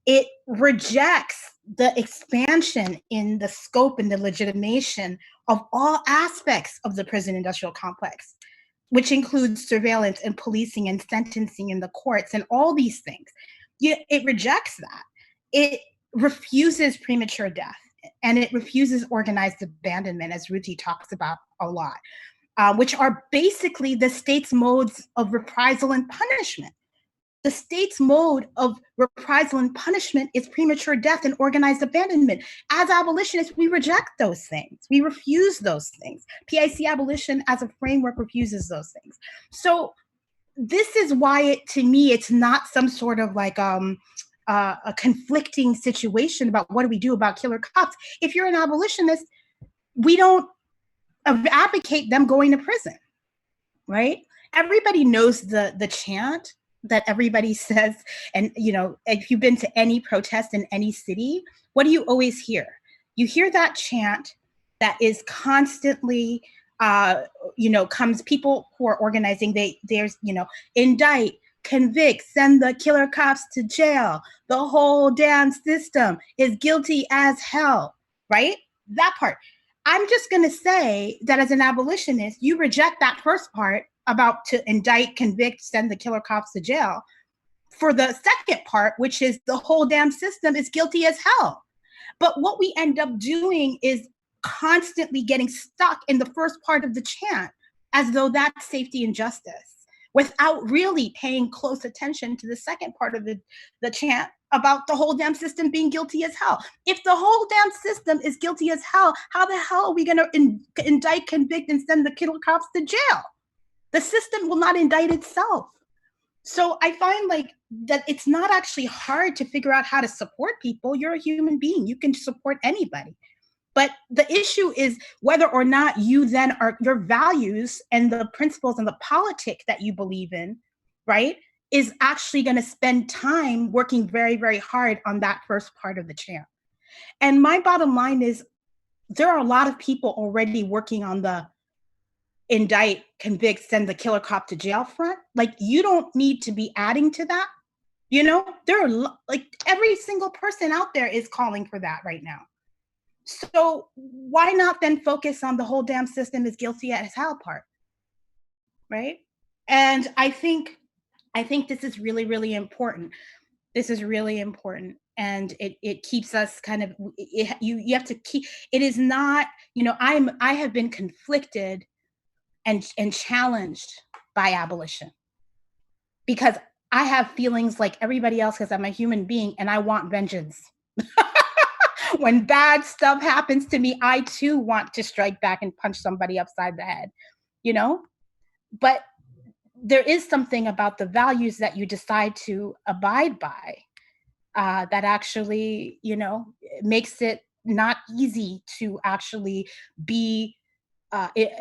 It rejects the expansion in the scope and the legitimation of all aspects of the prison industrial complex, which includes surveillance and policing and sentencing in the courts and all these things. It rejects that. It refuses premature death, and it refuses organized abandonment, as Ruthie talks about a lot, which are basically the state's modes of reprisal and punishment. The state's mode of reprisal and punishment is premature death and organized abandonment. As abolitionists, we reject those things. We refuse those things. PIC abolition as a framework refuses those things. So this is why, to me, it's not some sort of like a conflicting situation about what do we do about killer cops. If you're an abolitionist, we don't advocate them going to prison, right? Everybody knows the chant that everybody says, and if you've been to any protest in any city, what do you always hear? You hear that chant that is constantly, comes people who are organizing. There's indict, convict, send the killer cops to jail. The whole damn system is guilty as hell, right? That part. I'm just going to say that as an abolitionist, you reject that first part about to indict, convict, send the killer cops to jail, for the second part, which is the whole damn system is guilty as hell. But what we end up doing is constantly getting stuck in the first part of the chant as though that's safety and justice, without really paying close attention to the second part of the chant about the whole damn system being guilty as hell. If the whole damn system is guilty as hell, how the hell are we going to indict, convict, and send the killer cops to jail? The system will not indict itself. So I find like that it's not actually hard to figure out how to support people. You're a human being. You can support anybody. But the issue is whether or not you then are your values and the principles and the politic that you believe in, right, is actually going to spend time working very, very hard on that first part of the chant. And my bottom line is there are a lot of people already working on the indict, convict, send the killer cop to jail front. Like, you don't need to be adding to that. There are like every single person out there is calling for that right now. So why not then focus on the whole damn system is guilty as hell part, right? And I think I think this is really, really important. This is really important. And it keeps us kind of, you have to keep, it is not, I have been conflicted and challenged by abolition, because I have feelings like everybody else, because I'm a human being and I want vengeance. When bad stuff happens to me, I too want to strike back and punch somebody upside the head, but there is something about the values that you decide to abide by that actually, makes it not easy to actually be,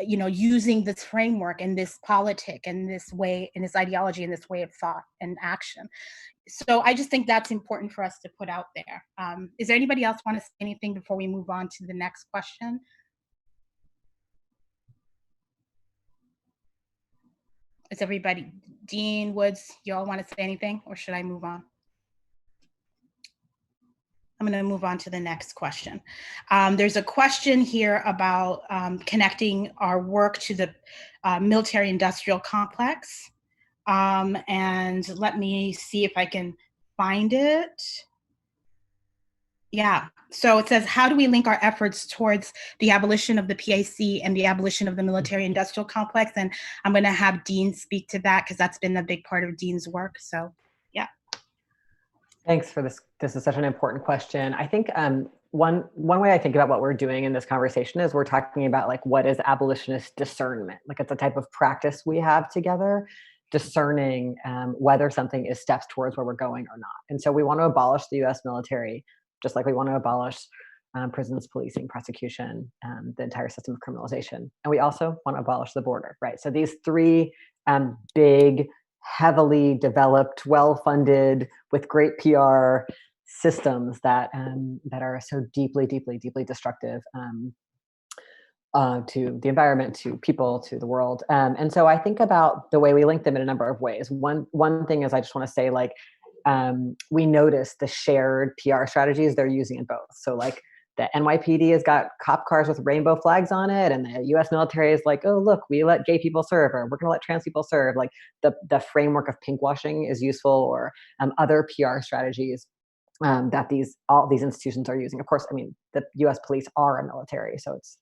using this framework and this politic and this way and this ideology and this way of thought and action. So I just think that's important for us to put out there. Is there anybody else want to say anything before we move on to the next question? Is everybody, Dean, Woods, y'all want to say anything, or should I move on? I'm going to move on to the next question. There's a question here about connecting our work to the military-industrial complex. And let me see if I can find it. Yeah, so it says, how do we link our efforts towards the abolition of the PAC and the abolition of the military-industrial complex? And I'm going to have Dean speak to that, because that's been a big part of Dean's work. So, yeah. Thanks for this. This is such an important question. I think one way I think about what we're doing in this conversation is we're talking about like, what is abolitionist discernment? Like, it's a type of practice we have together, discerning whether something is steps towards where we're going or not. And so we want to abolish the US military, just like we want to abolish prisons, policing, prosecution, the entire system of criminalization. And we also want to abolish the border, right? So these three big, heavily developed, well-funded, with great PR systems that are so deeply, deeply, deeply destructive to the environment, to people, to the world. And so I think about the way we link them in a number of ways. One thing is, I just want to say, like, we notice the shared PR strategies they're using in both. So like the NYPD has got cop cars with rainbow flags on it, and the US military is like, oh, look, we let gay people serve, or we're going to let trans people serve. Like the framework of pinkwashing is useful, or other PR strategies that all these institutions are using. Of course, I mean, the US police are a military, so it's,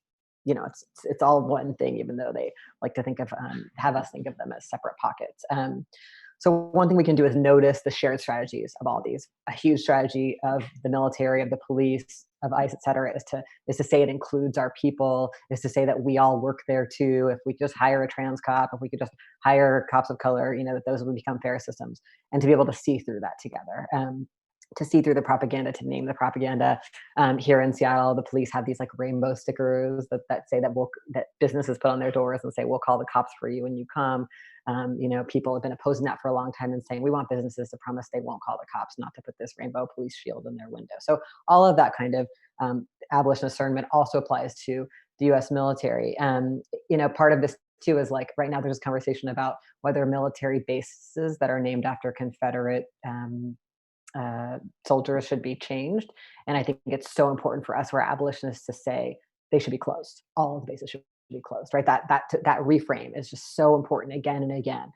it's all one thing, even though they like to think of, have us think of them as separate pockets. So one thing we can do is notice the shared strategies of all these. A huge strategy of the military, of the police, of ICE, et cetera, is to say it includes our people, is to say that we all work there too. If we just hire a trans cop, if we could just hire cops of color, that those would become fair systems, and to be able to see through that together. To see through the propaganda, to name the propaganda. Here in Seattle, the police have these like rainbow stickers that say that businesses put on their doors and say, we'll call the cops for you when you come. People have been opposing that for a long time and saying, we want businesses to promise they won't call the cops, not to put this rainbow police shield in their window. So all of that kind of abolitionist discernment also applies to the US military. Part of this too is like, right now there's this conversation about whether military bases that are named after Confederate soldiers should be changed. And I think it's so important for us, we're abolitionists, to say they should be closed. All of the bases should be closed, right? That reframe is just so important again and again.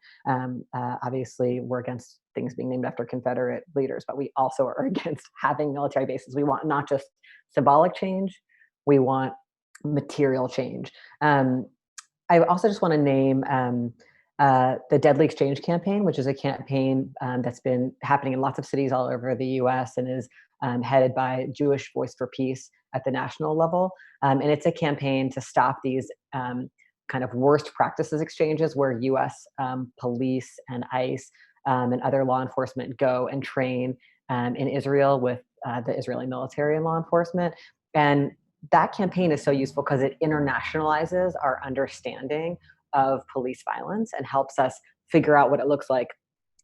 Obviously, we're against things being named after Confederate leaders, but we also are against having military bases. We want not just symbolic change, we want material change. I also just want to name the Deadly Exchange campaign, which is a campaign that's been happening in lots of cities all over the US and is headed by Jewish Voice for Peace at the national level. And it's a campaign to stop these kind of worst practices exchanges where US police and ICE and other law enforcement go and train in Israel with the Israeli military and law enforcement. And that campaign is so useful because it internationalizes our understanding of police violence and helps us figure out what it looks like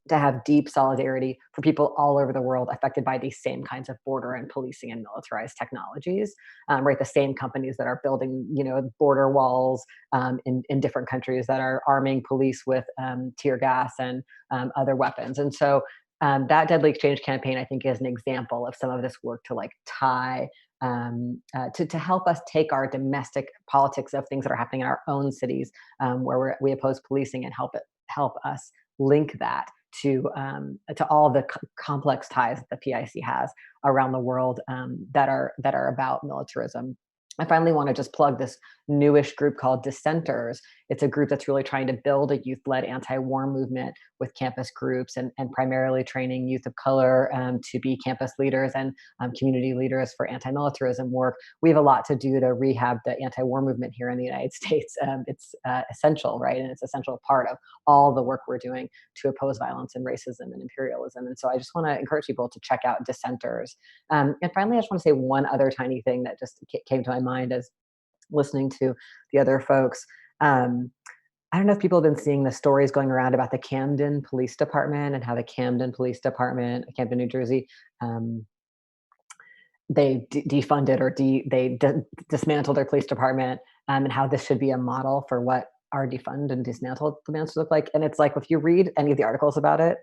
to have deep solidarity for people all over the world affected by these same kinds of border and policing and militarized technologies, right? The same companies that are building, border walls in different countries, that are arming police with tear gas and other weapons. And so that Deadly Exchange campaign, I think, is an example of some of this work to like tie to help us take our domestic politics of things that are happening in our own cities, where we oppose policing, and help us link that to all the complex ties that the PIC has around the world that are about militarism. I finally want to just plug this newish group called Dissenters. It's a group that's really trying to build a youth-led anti-war movement with campus groups and primarily training youth of color to be campus leaders and community leaders for anti-militarism work. We have a lot to do to rehab the anti-war movement here in the United States. It's essential, right? And it's an essential part of all the work we're doing to oppose violence and racism and imperialism. And so I just want to encourage people to check out Dissenters. And finally, I just want to say one other tiny thing that just came to my mind as listening to the other folks. I don't know if people have been seeing the stories going around about the Camden Police Department and how the Camden Police Department, Camden, New Jersey, they defunded or dismantled their police department, and how this should be a model for what our defund and dismantled demands look like. And it's like, if you read any of the articles about it,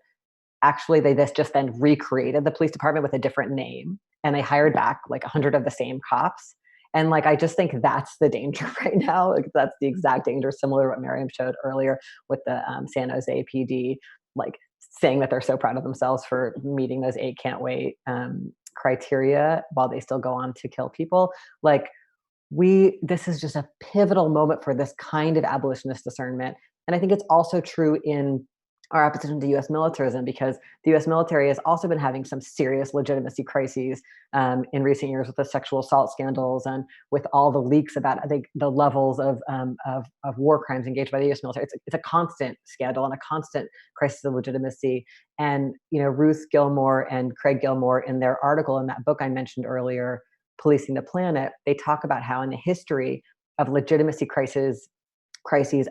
actually they just then recreated the police department with a different name, and they hired back like 100 of the same cops. And like, I just think that's the danger right now. Like, that's the exact danger, similar to what Mariame showed earlier with the San Jose PD, like saying that they're so proud of themselves for meeting those 8 can't wait criteria while they still go on to kill people. Like, this is just a pivotal moment for this kind of abolitionist discernment. And I think it's also true in our opposition to U.S. militarism, because the U.S. military has also been having some serious legitimacy crises in recent years with the sexual assault scandals and with all the leaks about, I think, the levels of war crimes engaged by the U.S. military. It's a constant scandal and a constant crisis of legitimacy. And Ruth Gilmore and Craig Gilmore, in their article in that book I mentioned earlier, Policing the Planet, they talk about how in the history of legitimacy crises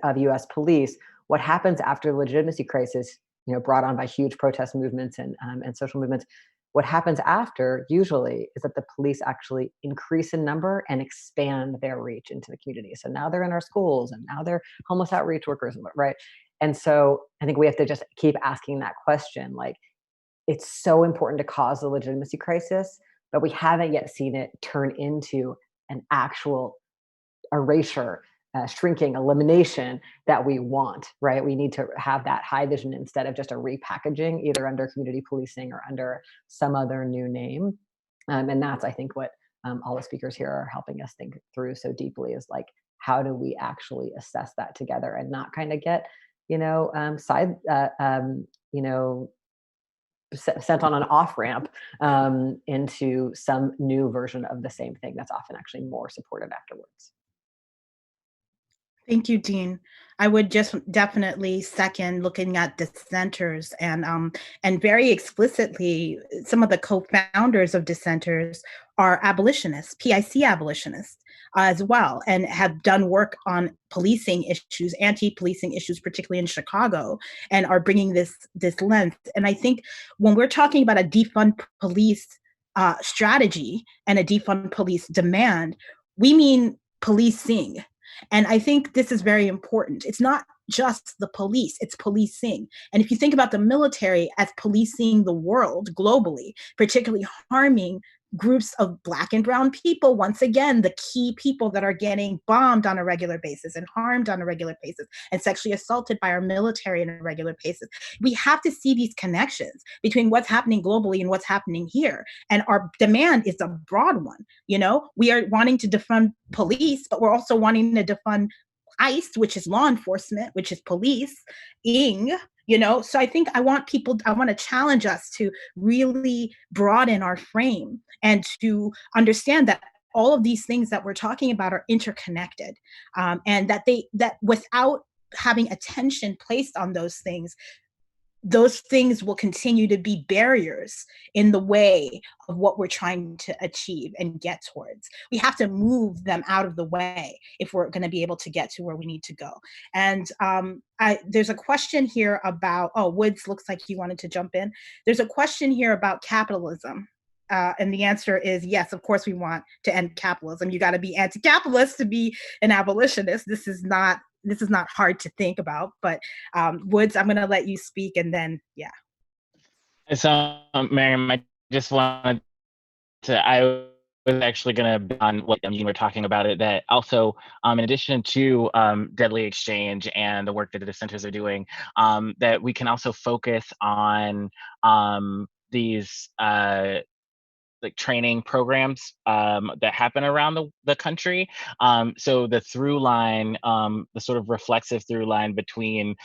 of U.S. police, what happens after the legitimacy crisis, brought on by huge protest movements and social movements, what happens after usually is that the police actually increase in number and expand their reach into the community. So now they're in our schools, and now they're homeless outreach workers, right? And so I think we have to just keep asking that question. Like, it's so important to cause the legitimacy crisis, but we haven't yet seen it turn into an actual erasure, shrinking, elimination that we want, right? We need to have that high vision instead of just a repackaging, either under community policing or under some other new name. And that's, I think, what all the speakers here are helping us think through so deeply, is like, how do we actually assess that together and not kind of get, sent on an off-ramp into some new version of the same thing that's often actually more supportive afterwards. Thank you, Dean. I would just definitely second looking at dissenters, and very explicitly, some of the co-founders of dissenters are abolitionists, PIC abolitionists as well, and have done work on policing issues, anti-policing issues, particularly in Chicago, and are bringing this lens. And I think when we're talking about a defund police strategy and a defund police demand, we mean policing. And I think this is very important. It's not just the police, it's policing. And if you think about the military as policing the world globally, particularly harming groups of Black and brown people, once again, the key people that are getting bombed on a regular basis and harmed on a regular basis and sexually assaulted by our military on a regular basis. We have to see these connections between what's happening globally and what's happening here. And our demand is a broad one. We are wanting to defund police, but we're also wanting to defund ICE, which is law enforcement, which is policing. So I think I want to challenge us to really broaden our frame and to understand that all of these things that we're talking about are interconnected, and that without having attention placed on those things will continue to be barriers in the way of what we're trying to achieve and get towards. We have to move them out of the way if we're going to be able to get to where we need to go. And there's a question here about, Woods looks like you wanted to jump in. There's a question here about capitalism. And the answer is yes, of course we want to end capitalism. You got to be anti-capitalist to be an abolitionist. This is not hard to think about, but Woods, I'm going to let you speak, and then, yeah. So, Mariame, I just wanted to, I was actually going to on what you were talking about it, that also in addition to deadly exchange and the work that the centers are doing, that we can also focus on these like training programs that happen around the country. So the through line, the sort of reflexive through line between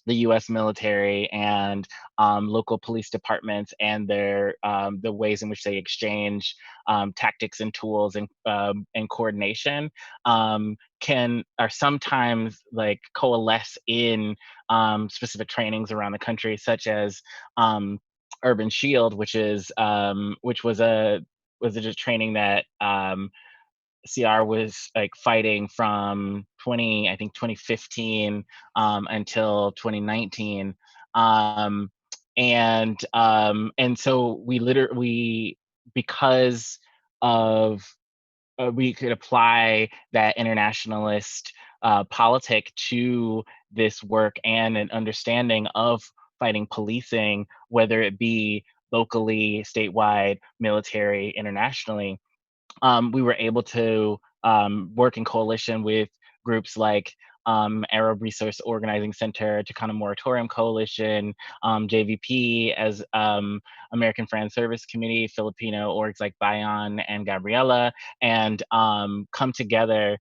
the U.S. military and local police departments and their the ways in which they exchange tactics and tools and coordination are sometimes like coalesce in specific trainings around the country, such as Urban Shield, which was a training that CR was like fighting from 2015 until 2019, and so we because of we could apply that internationalist politic to this work and an understanding of fighting policing, whether it be locally, statewide, military, internationally. We were able to work in coalition with groups like Arab Resource Organizing Center, Chicano Moratorium Coalition, JVP as American Friends Service Committee, Filipino orgs like Bayan and Gabriela, and come together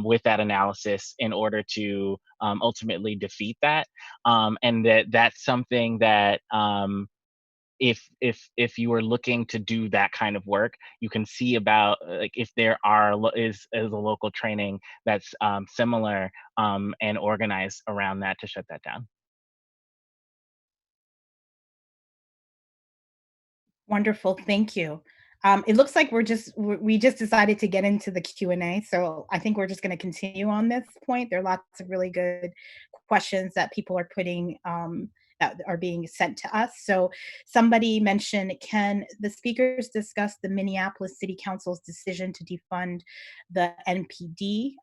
with that analysis in order to ultimately defeat that. And that's something that if you are looking to do that kind of work, you can see about like if there is a local training that's similar and organized around that to shut that down. Wonderful, thank you. It looks like we just decided to get into the Q&A, so I think we're just going to continue on this point. There are lots of really good questions that people are putting that are being sent to us. So somebody mentioned, can the speakers discuss the Minneapolis City Council's decision to defund the NPD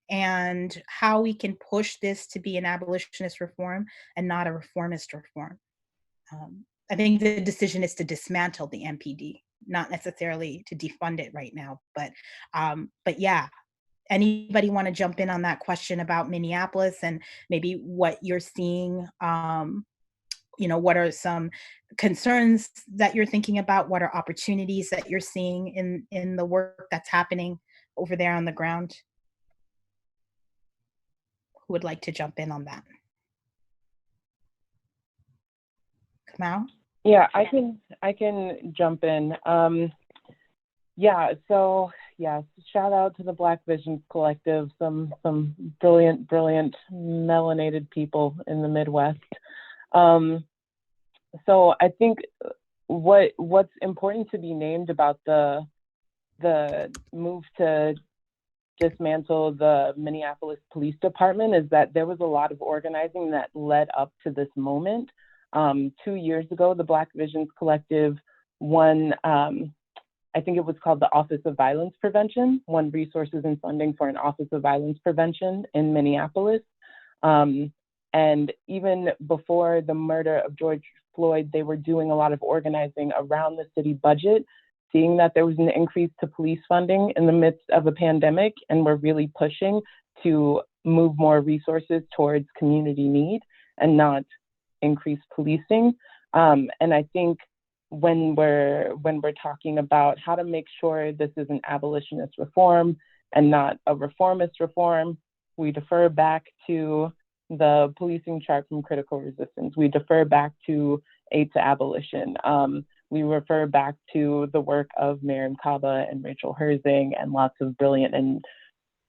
and how we can push this to be an abolitionist reform and not a reformist reform? I think the decision is to dismantle the NPD, not necessarily to defund it right now. But yeah, anybody want to jump in on that question about Minneapolis and maybe what you're seeing? What are some concerns that you're thinking about? What are opportunities that you're seeing in the work that's happening over there on the ground? Who would like to jump in on that? Kamau? Yeah, I can jump in. So shout out to the Black Visions Collective, some brilliant melanated people in the Midwest. So I think what's important to be named about the move to dismantle the Minneapolis Police Department is that there was a lot of organizing that led up to this moment. 2 years ago, the Black Visions Collective won, I think it was called the Office of Violence Prevention, won resources and funding for an Office of Violence Prevention in Minneapolis. And even before the murder of George Floyd, they were doing a lot of organizing around the city budget, seeing that there was an increase to police funding in the midst of a pandemic, and we're really pushing to move more resources towards community need and not increase policing. And I think when we're talking about how to make sure this is an abolitionist reform and not a reformist reform, we defer back to the policing chart from Critical Resistance. We defer back to Aid to Abolition. We refer back to the work of Mariame Kaba and Rachel Herzing and lots of brilliant, and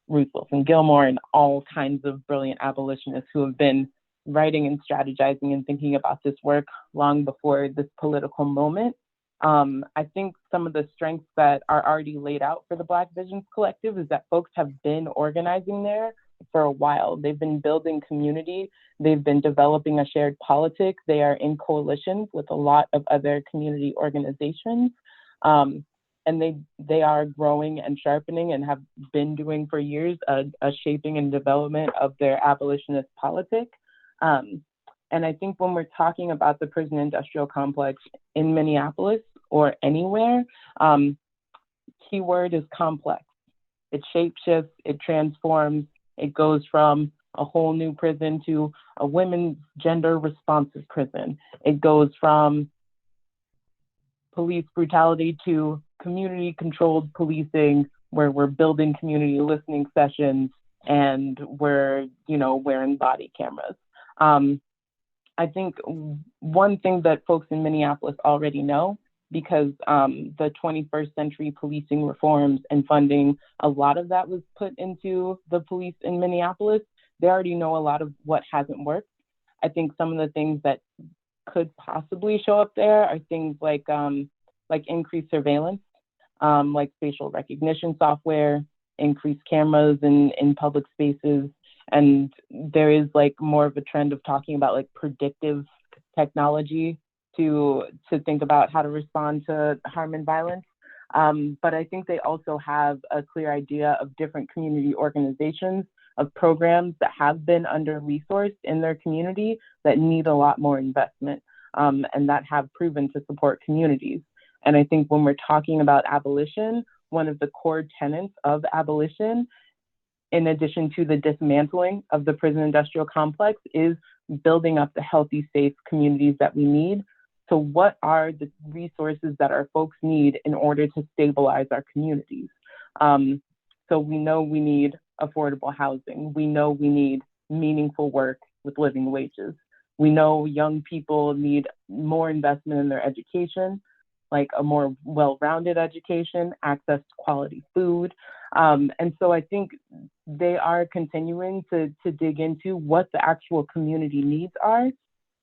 Ruth Wilson Gilmore and all kinds of brilliant abolitionists who have been writing and strategizing and thinking about this work long before this political moment. I think some of the strengths that are already laid out for the Black Visions Collective is that folks have been organizing there for a while. They've been building community. They've been developing a shared politic. They are in coalitions with a lot of other community organizations. And they are growing and sharpening and have been doing for years a shaping and development of their abolitionist politic. And I think when we're talking about the prison industrial complex in Minneapolis or anywhere. Keyword is complex. It shapeshifts, it transforms, it goes from a whole new prison to a women's gender responsive prison. It goes from police brutality to community controlled policing, where we're building community listening sessions and we're, wearing body cameras. I think one thing that folks in Minneapolis already know, because the 21st century policing reforms and funding, a lot of that was put into the police in Minneapolis. They already know a lot of what hasn't worked. I think some of the things that could possibly show up there are things like increased surveillance, like facial recognition software, increased cameras in public spaces. And there is more of a trend of talking about predictive technology to think about how to respond to harm and violence. But I think they also have a clear idea of different community organizations, of programs that have been under-resourced in their community that need a lot more investment, and that have proven to support communities. And I think when we're talking about abolition, one of the core tenets of abolition, in addition to the dismantling of the prison industrial complex, is building up the healthy, safe communities that we need. So what are the resources that our folks need in order to stabilize our communities? So we know we need affordable housing. We know we need meaningful work with living wages. We know young people need more investment in their education, like a more well-rounded education, access to quality food. And so I think they are continuing to dig into what the actual community needs are.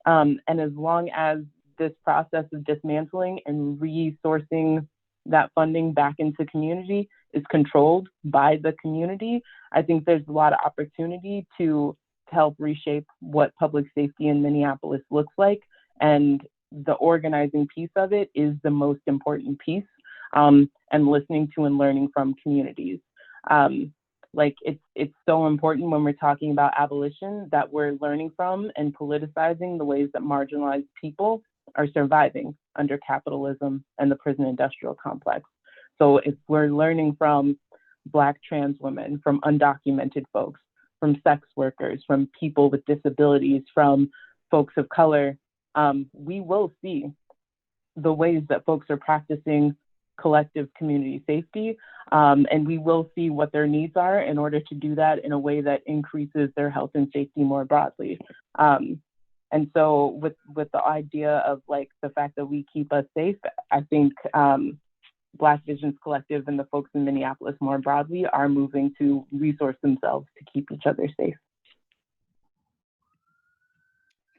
And as long as this process of dismantling and resourcing that funding back into community is controlled by the community, I think there's a lot of opportunity to help reshape what public safety in Minneapolis looks like. And the organizing piece of it is the most important piece, and listening to and learning from communities. It's so important when we're talking about abolition that we're learning from and politicizing the ways that marginalized people are surviving under capitalism and the prison industrial complex. So if we're learning from Black trans women, from undocumented folks, from sex workers, from people with disabilities, from folks of color, we will see the ways that folks are practicing collective community safety, and we will see what their needs are in order to do that in a way that increases their health and safety more broadly. And so with the idea of the fact that we keep us safe, I think Black Visions Collective and the folks in Minneapolis more broadly are moving to resource themselves to keep each other safe.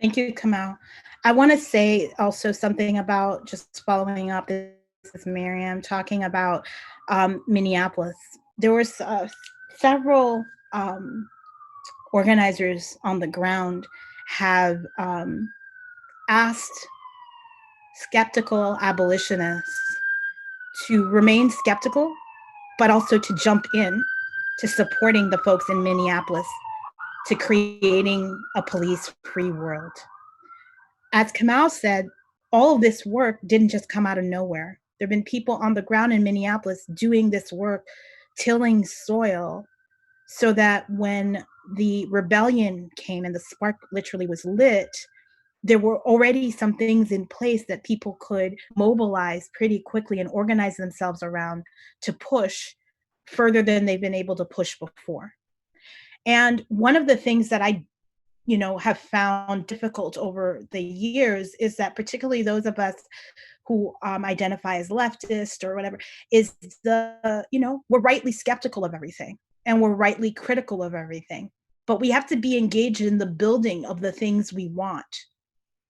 Thank you, Kamau. I want to say also something about, just following up, this is Mariame talking about Minneapolis. There was several organizers on the ground have asked skeptical abolitionists to remain skeptical, but also to jump in to supporting the folks in Minneapolis to creating a police-free world. As Kamau said, all of this work didn't just come out of nowhere. There have been people on the ground in Minneapolis doing this work, tilling soil, so that when the rebellion came and the spark literally was lit, there were already some things in place that people could mobilize pretty quickly and organize themselves around to push further than they've been able to push before. And one of the things that I have found difficult over the years is that particularly those of us who identify as leftist or whatever, is we're rightly skeptical of everything and we're rightly critical of everything, but we have to be engaged in the building of the things we want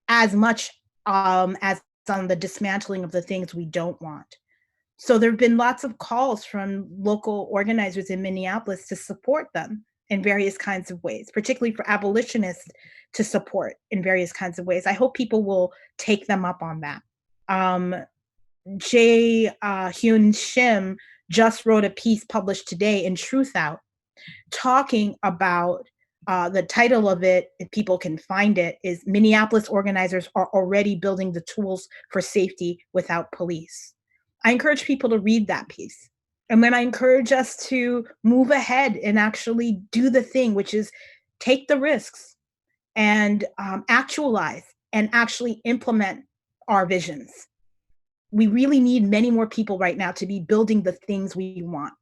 as much as on the dismantling of the things we don't want. So there have been lots of calls from local organizers in Minneapolis to support them in various kinds of ways, particularly for abolitionists to support in various kinds of ways. I hope people will take them up on that. Jae Hyun Shim just wrote a piece published today in Truth Out talking about The title of it, if people can find it, is Minneapolis Organizers Are Already Building the Tools for Safety Without Police. I encourage people to read that piece. And then I encourage us to move ahead and actually do the thing, which is take the risks and actualize and actually implement our visions. We really need many more people right now to be building the things we want.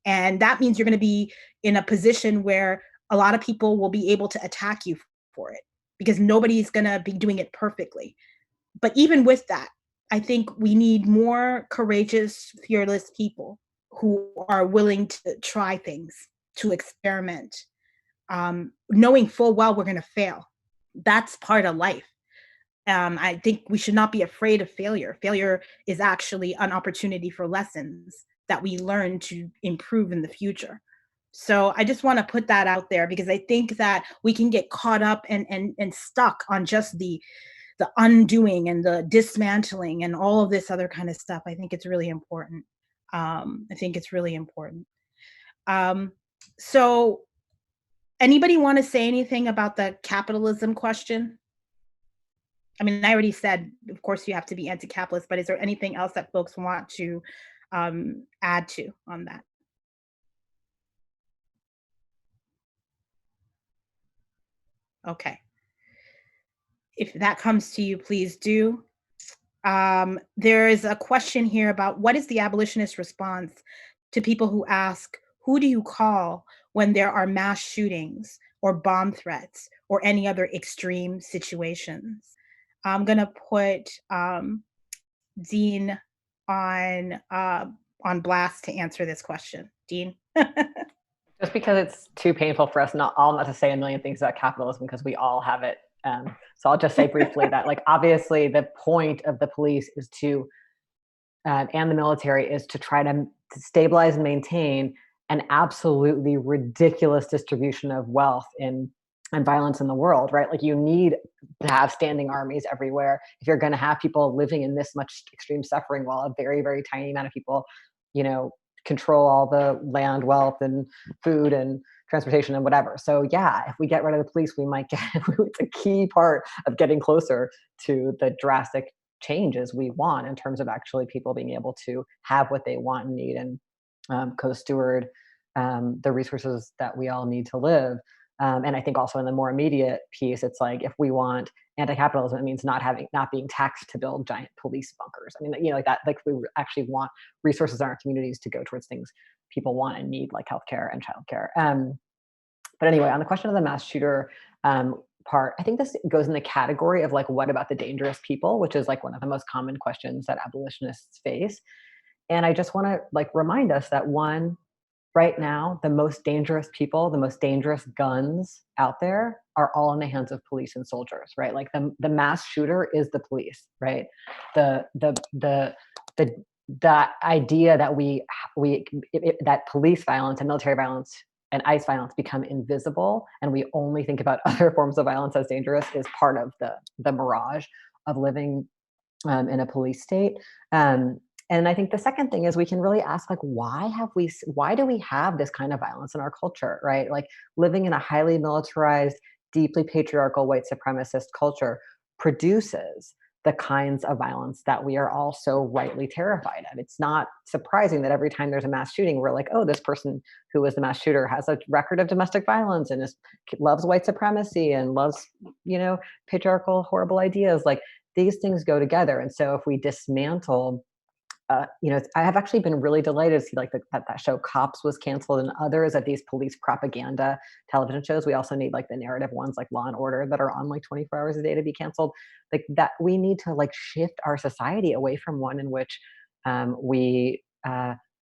And that means you're going to be in a position where a lot of people will be able to attack you for it because nobody's going to be doing it perfectly. But even with that, I think we need more courageous, fearless people who are willing to try things, to experiment, knowing full well we're going to fail. That's part of life. I think we should not be afraid of failure. Failure is actually an opportunity for lessons that we learn to improve in the future. So I just want to put that out there because I think that we can get caught up and stuck on just the undoing and the dismantling and all of this other kind of stuff. I think it's really important. So anybody want to say anything about the capitalism question? I mean, I already said, of course, you have to be anti-capitalist, but is there anything else that folks want to add to on that? Okay. If that comes to you, please do. There is a question here about what is the abolitionist response to people who ask, who do you call when there are mass shootings or bomb threats or any other extreme situations? I'm going to put Dean on blast to answer this question. Dean? Just because it's too painful for us not to say a million things about capitalism because we all have it. So I'll just say briefly that, like, obviously the point of the police is to, and the military is to try to stabilize and maintain an absolutely ridiculous distribution of wealth and violence in the world, right? Like, you need to have standing armies everywhere if you're going to have people living in this much extreme suffering while a very, very tiny amount of people, control all the land, wealth, and food and transportation and whatever. So yeah, if we get rid of the police, we might get, it's a key part of getting closer to the drastic changes we want in terms of actually people being able to have what they want and need and co-steward the resources that we all need to live. And I think also in the more immediate piece, it's like, if we want anti-capitalism, it means not being taxed to build giant police bunkers. I mean, like that, like we actually want resources in our communities to go towards things people want and need, like healthcare and childcare. But anyway, on the question of the mass shooter part, I think this goes in the category of like, what about the dangerous people, which is like one of the most common questions that abolitionists face. And I just want to like remind us that right now, the most dangerous people, the most dangerous guns out there are all in the hands of police and soldiers, right? Like the mass shooter is the police, right? The idea that that police violence and military violence and ICE violence become invisible and we only think about other forms of violence as dangerous is part of the mirage of living in a police state. And I think the second thing is we can really ask, like, why do we have this kind of violence in our culture, right? Like, living in a highly militarized, deeply patriarchal, white supremacist culture produces the kinds of violence that we are all so rightly terrified of. It's not surprising that every time there's a mass shooting, we're like, oh, this person who was the mass shooter has a record of domestic violence and loves white supremacy and loves, patriarchal, horrible ideas. Like, these things go together. And so if we dismantle I have actually been really delighted to see like that show Cops was canceled and others of these police propaganda television shows. We also need like the narrative ones like Law and Order that are on like 24 hours a day to be canceled. Like that, we need to like shift our society away from one in which we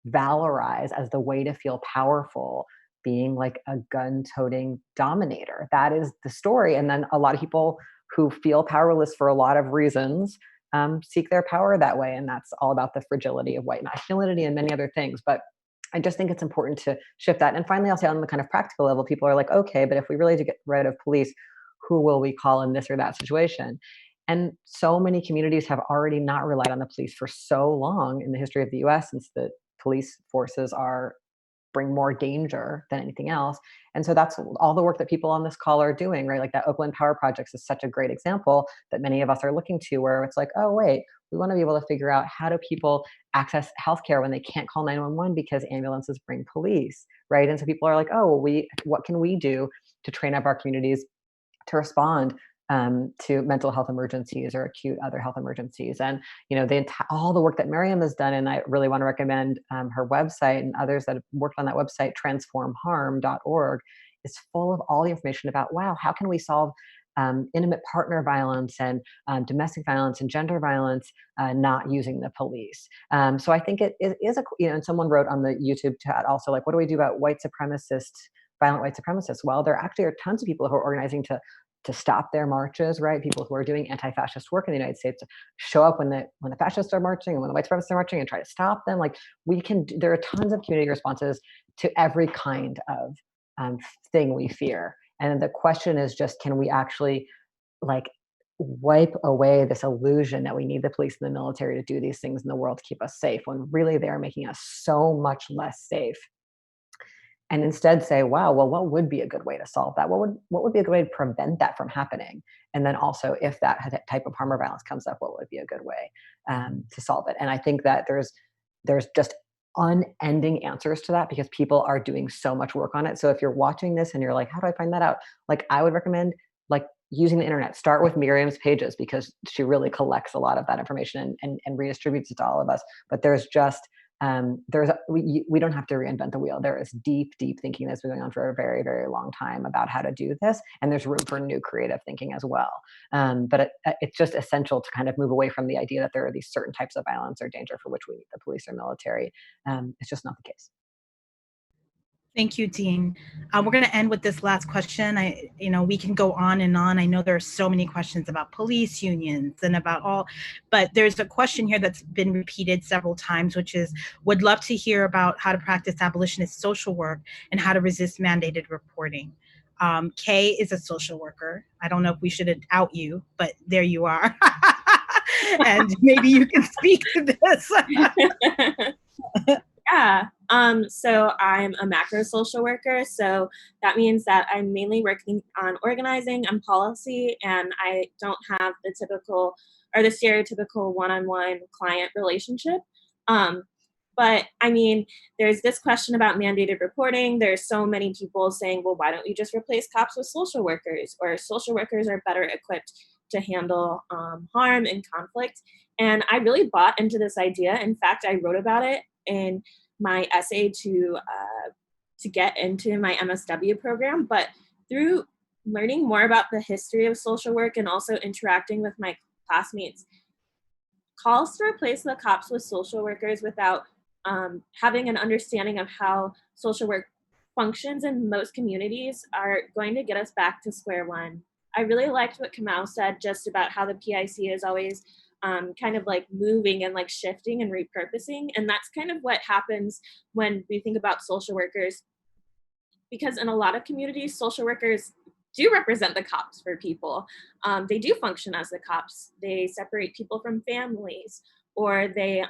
valorize as the way to feel powerful, being like a gun-toting dominator. That is the story. And then a lot of people who feel powerless for a lot of reasons seek their power that way. And that's all about the fragility of white masculinity and many other things. But I just think it's important to shift that. And finally, I'll say on the kind of practical level, people are like, okay, but if we really do get rid of police, who will we call in this or that situation? And so many communities have already not relied on the police for so long in the history of the US, since the police forces are bring more danger than anything else. And so that's all the work that people on this call are doing, right? Like that Oakland Power Projects is such a great example that many of us are looking to, where it's like, oh, wait, we want to be able to figure out how do people access healthcare when they can't call 911 because ambulances bring police, right? And so people are like, oh, well, what can we do to train up our communities to respond to mental health emergencies or acute other health emergencies? And all the work that Mariame has done, and I really want to recommend her website, and others that have worked on that website, transformharm.org, is full of all the information about, wow, how can we solve intimate partner violence and domestic violence and gender violence, not using the police. So I think it is and someone wrote on the YouTube chat also, like, what do we do about violent white supremacists? Well, there actually are tons of people who are organizing to stop their marches, right? People who are doing anti-fascist work in the United States show up when the fascists are marching and when the white supremacists are marching and try to stop them. Like, there are tons of community responses to every kind of thing we fear. And the question is just, can we actually wipe away this illusion that we need the police and the military to do these things in the world to keep us safe, when really they're making us so much less safe? And instead say, wow, well, what would be a good way to solve that? What would be a good way to prevent that from happening? And then also, if that type of harm or violence comes up, what would be a good way to solve it? And I think that there's just unending answers to that, because people are doing so much work on it. So if you're watching this and you're like, how do I find that out? Like, I would recommend using the internet. Start with Mariame's pages, because she really collects a lot of that information and redistributes it to all of us. But there's just we don't have to reinvent the wheel. There is deep thinking that's been going on for a very, very long time about how to do this, and there's room for new creative thinking as well. But it's just essential to kind of move away from the idea that there are these certain types of violence or danger for which we need the police or military. It's just not the case. Thank you, Dean. We're going to end with this last question. We can go on and on. I know there are so many questions about police unions and about but there's a question here that's been repeated several times, which is, would love to hear about how to practice abolitionist social work and how to resist mandated reporting. Kay is a social worker. I don't know if we should out you, but there you are. And maybe you can speak to this. Yeah. So I'm a macro social worker. So that means that I'm mainly working on organizing and policy, and I don't have the typical or the stereotypical one-on-one client relationship. But I mean, there's this question about mandated reporting. There's so many people saying, well, why don't you just replace cops with social workers? Or social workers are better equipped to handle harm and conflict. And I really bought into this idea. In fact, I wrote about it in my essay to get into my MSW program. But through learning more about the history of social work and also interacting with my classmates, calls to replace the cops with social workers without having an understanding of how social work functions in most communities are going to get us back to square one. I really liked what Kamau said just about how the PIC is always kind of moving and shifting and repurposing. And that's kind of what happens when we think about social workers, because in a lot of communities, social workers do represent the cops for people. They do function as the cops. They separate people from families, or they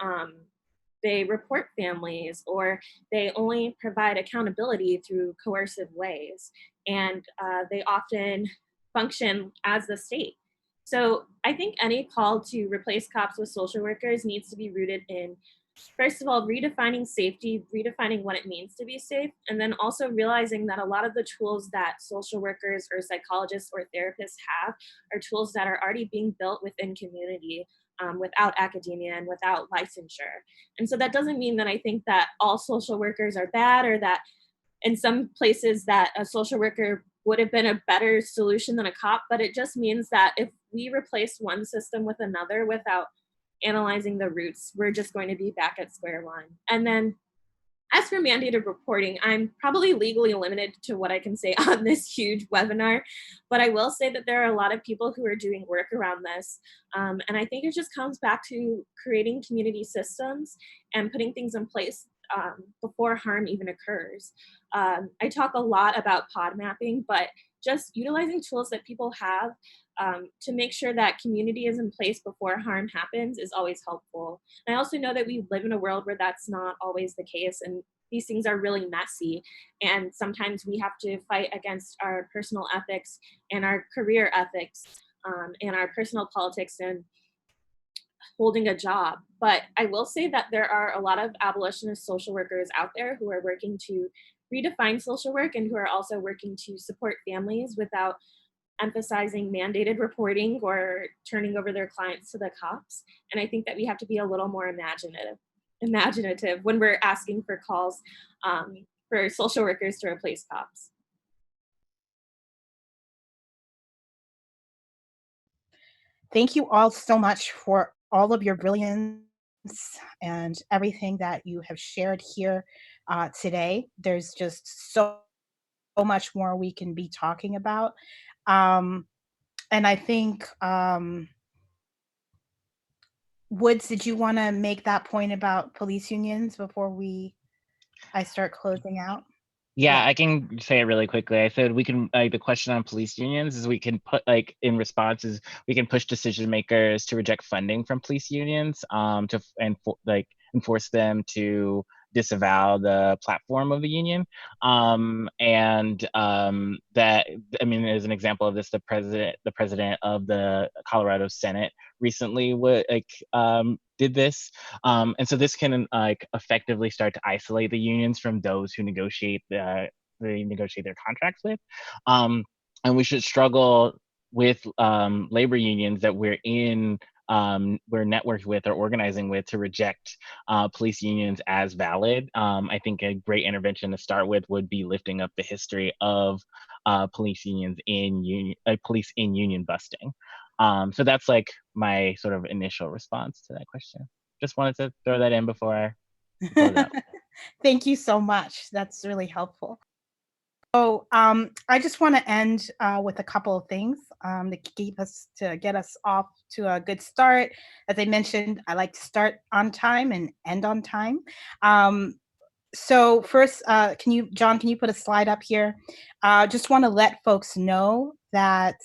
report families, or they only provide accountability through coercive ways. And they often function as the state. So I think any call to replace cops with social workers needs to be rooted in, first of all, redefining safety, redefining what it means to be safe, and then also realizing that a lot of the tools that social workers or psychologists or therapists have are tools that are already being built within community without academia and without licensure. And so that doesn't mean that I think that all social workers are bad, or that in some places that a social worker would have been a better solution than a cop, but it just means that if we replace one system with another without analyzing the roots, we're just going to be back at square one. And then as for mandated reporting, I'm probably legally limited to what I can say on this huge webinar, but I will say that there are a lot of people who are doing work around this. And I think it just comes back to creating community systems and putting things in place before harm even occurs. I talk a lot about pod mapping, but just utilizing tools that people have to make sure that community is in place before harm happens is always helpful. And I also know that we live in a world where that's not always the case, and these things are really messy. And sometimes we have to fight against our personal ethics and our career ethics, and our personal politics and holding a job. But I will say that there are a lot of abolitionist social workers out there who are working to redefine social work and who are also working to support families without emphasizing mandated reporting or turning over their clients to the cops. And I think that we have to be a little more imaginative when we're asking for calls for social workers to replace cops. Thank you all so much for all of your brilliance and everything that you have shared here today. There's just so much more we can be talking about. And I think, Woods, did you want to make that point about police unions before I start closing out? Yeah, I can say it really quickly. I said we can, the question on police unions is we can put, in responses, we can push decision makers to reject funding from police unions, enforce them to disavow the platform of the union. That, I mean, as an example of this, the president of the Colorado Senate recently did this. And so this can effectively start to isolate the unions from those who negotiate their contracts with. And we should struggle with labor unions that we're networked with or organizing with to reject police unions as valid. I think a great intervention to start with would be lifting up the history of police unions police in union busting. So that's like my sort of initial response to that question. Just wanted to throw that in before I close out. Thank you so much. That's really helpful. So I just want to end with a couple of things to get us off to a good start. As I mentioned, I like to start on time and end on time. So first, John, can you put a slide up here? Just want to let folks know that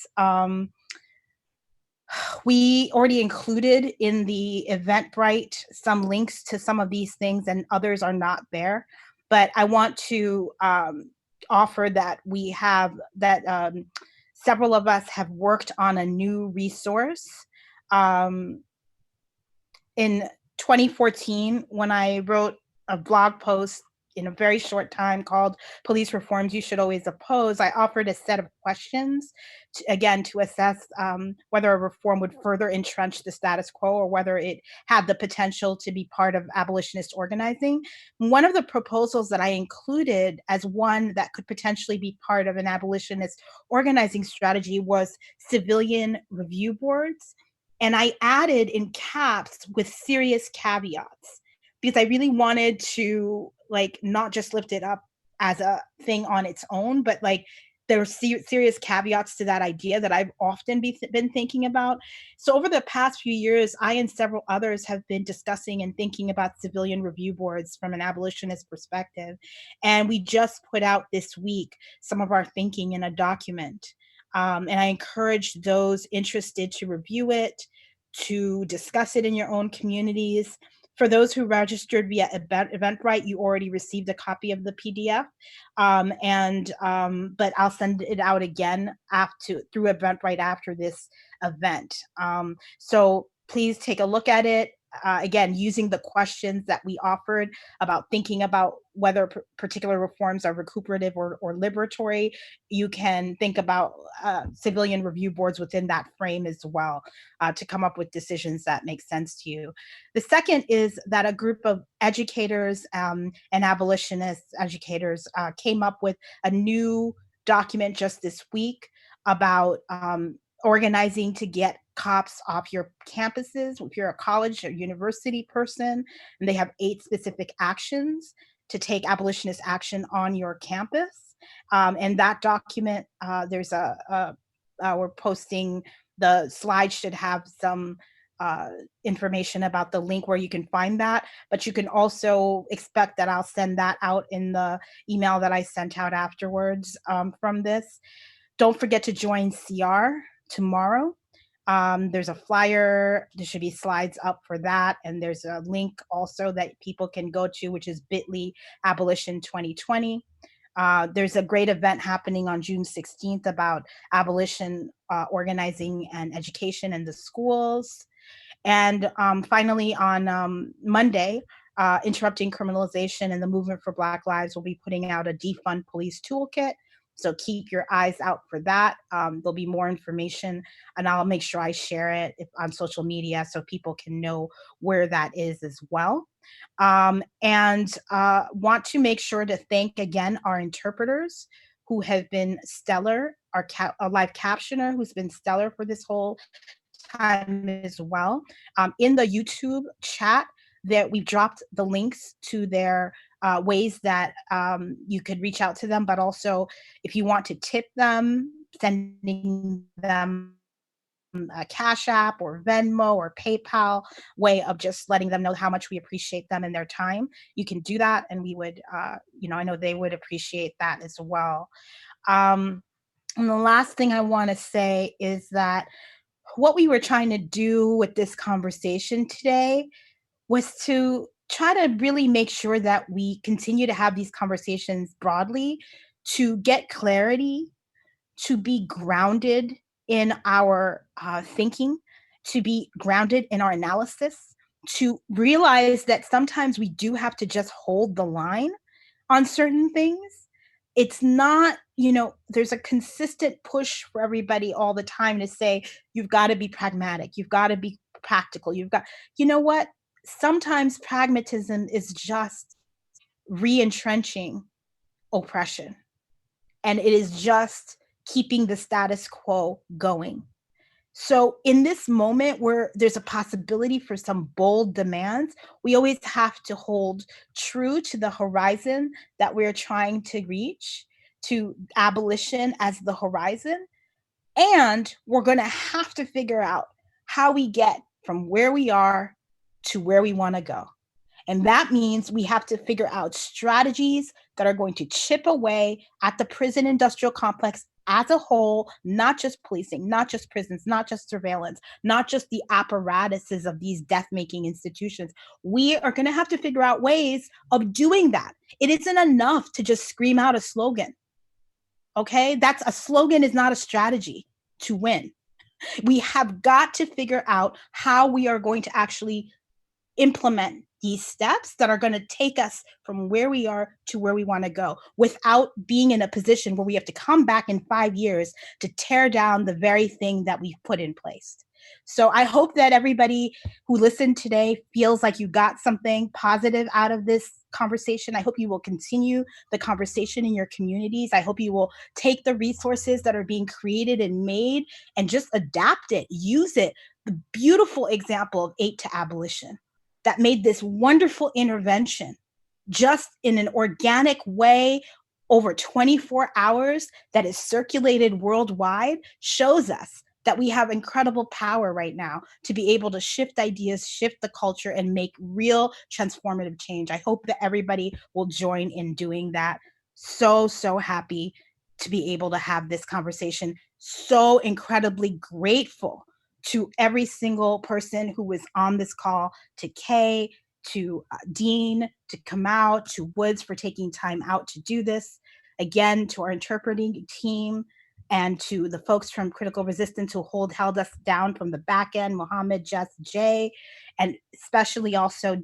we already included in the Eventbrite some links to some of these things, and others are not there. But I want to offer that we have that several of us have worked on a new resource. In 2014, when I wrote a blog post in a very short time called Police Reforms You Should Always Oppose, I offered a set of questions to assess whether a reform would further entrench the status quo or whether it had the potential to be part of abolitionist organizing. One of the proposals that I included as one that could potentially be part of an abolitionist organizing strategy was civilian review boards. And I added in caps with serious caveats because I really wanted to not just lift it up as a thing on its own, but there were serious caveats to that idea that I've often been thinking about. So over the past few years, I and several others have been discussing and thinking about civilian review boards from an abolitionist perspective. And we just put out this week some of our thinking in a document. And I encourage those interested to review it, to discuss it in your own communities. For those who registered via Eventbrite, you already received a copy of the PDF, but I'll send it out again through Eventbrite after this event. So please take a look at it. Again, using the questions that we offered about thinking about whether particular reforms are recuperative or liberatory, you can think about civilian review boards within that frame as well to come up with decisions that make sense to you. The second is that a group of educators and abolitionist educators came up with a new document just this week about organizing to get cops off your campuses. If you're a college or university person, and they have 8 specific actions to take abolitionist action on your campus. And that document, we're posting, the slide should have some information about the link where you can find that, but you can also expect that I'll send that out in the email that I sent out afterwards from this. Don't forget to join CR tomorrow. There's a flyer. There should be slides up for that. And there's a link also that people can go to, which is bit.ly Abolition 2020. There's a great event happening on June 16th about abolition organizing and education in the schools. And finally, on Monday, Interrupting Criminalization and the Movement for Black Lives will be putting out a defund police toolkit. So keep your eyes out for that. There'll be more information, and I'll make sure I share it on social media so people can know where that is as well. And want to make sure to thank again our interpreters who have been stellar, our live captioner who's been stellar for this whole time as well. In the YouTube chat, that we've dropped the links to their ways that you could reach out to them, but also if you want to tip them, sending them a Cash App or Venmo or PayPal way of just letting them know how much we appreciate them and their time. You can do that, and we would, I know they would appreciate that as well. And the last thing I want to say is that what we were trying to do with this conversation today was to try to really make sure that we continue to have these conversations broadly, to get clarity, to be grounded in our thinking, to be grounded in our analysis, to realize that sometimes we do have to just hold the line on certain things. It's not, there's a consistent push for everybody all the time to say, you've got to be pragmatic, you've got to be practical, you know what? Sometimes pragmatism is just re-entrenching oppression. And it is just keeping the status quo going. So in this moment where there's a possibility for some bold demands, we always have to hold true to the horizon that we're trying to reach, to abolition as the horizon. And we're going to have to figure out how we get from where we are to where we want to go. And that means we have to figure out strategies that are going to chip away at the prison industrial complex as a whole, not just policing, not just prisons, not just surveillance, not just the apparatuses of these death-making institutions. We are going to have to figure out ways of doing that. It isn't enough to just scream out a slogan. Okay? That's a slogan is not a strategy to win. We have got to figure out how we are going to actually implement these steps that are going to take us from where we are to where we want to go without being in a position where we have to come back in 5 years to tear down the very thing that we've put in place. So I hope that everybody who listened today feels like you got something positive out of this conversation. I hope you will continue the conversation in your communities. I hope you will take the resources that are being created and made and just adapt it, use it. The beautiful example of 8 to Abolition that made this wonderful intervention just in an organic way over 24 hours that is circulated worldwide shows us that we have incredible power right now to be able to shift ideas, shift the culture, and make real transformative change. I hope that everybody will join in doing that. So happy to be able to have this conversation. So incredibly grateful to every single person who was on this call, to Kay, to Dean, to Kamau, to Woods for taking time out to do this. Again, to our interpreting team and to the folks from Critical Resistance who held us down from the back end, Mohammed, Jess, Jay, and especially also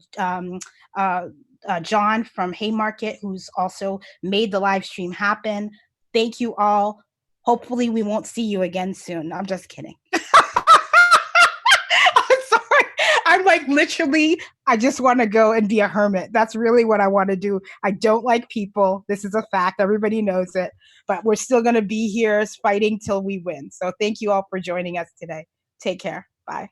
John from Haymarket, who's also made the live stream happen. Thank you all. Hopefully we won't see you again soon. I'm just kidding. I'm sorry. I'm like literally, I just want to go and be a hermit. That's really what I want to do. I don't like people. This is a fact. Everybody knows it. But we're still going to be here fighting till we win. So thank you all for joining us today. Take care. Bye.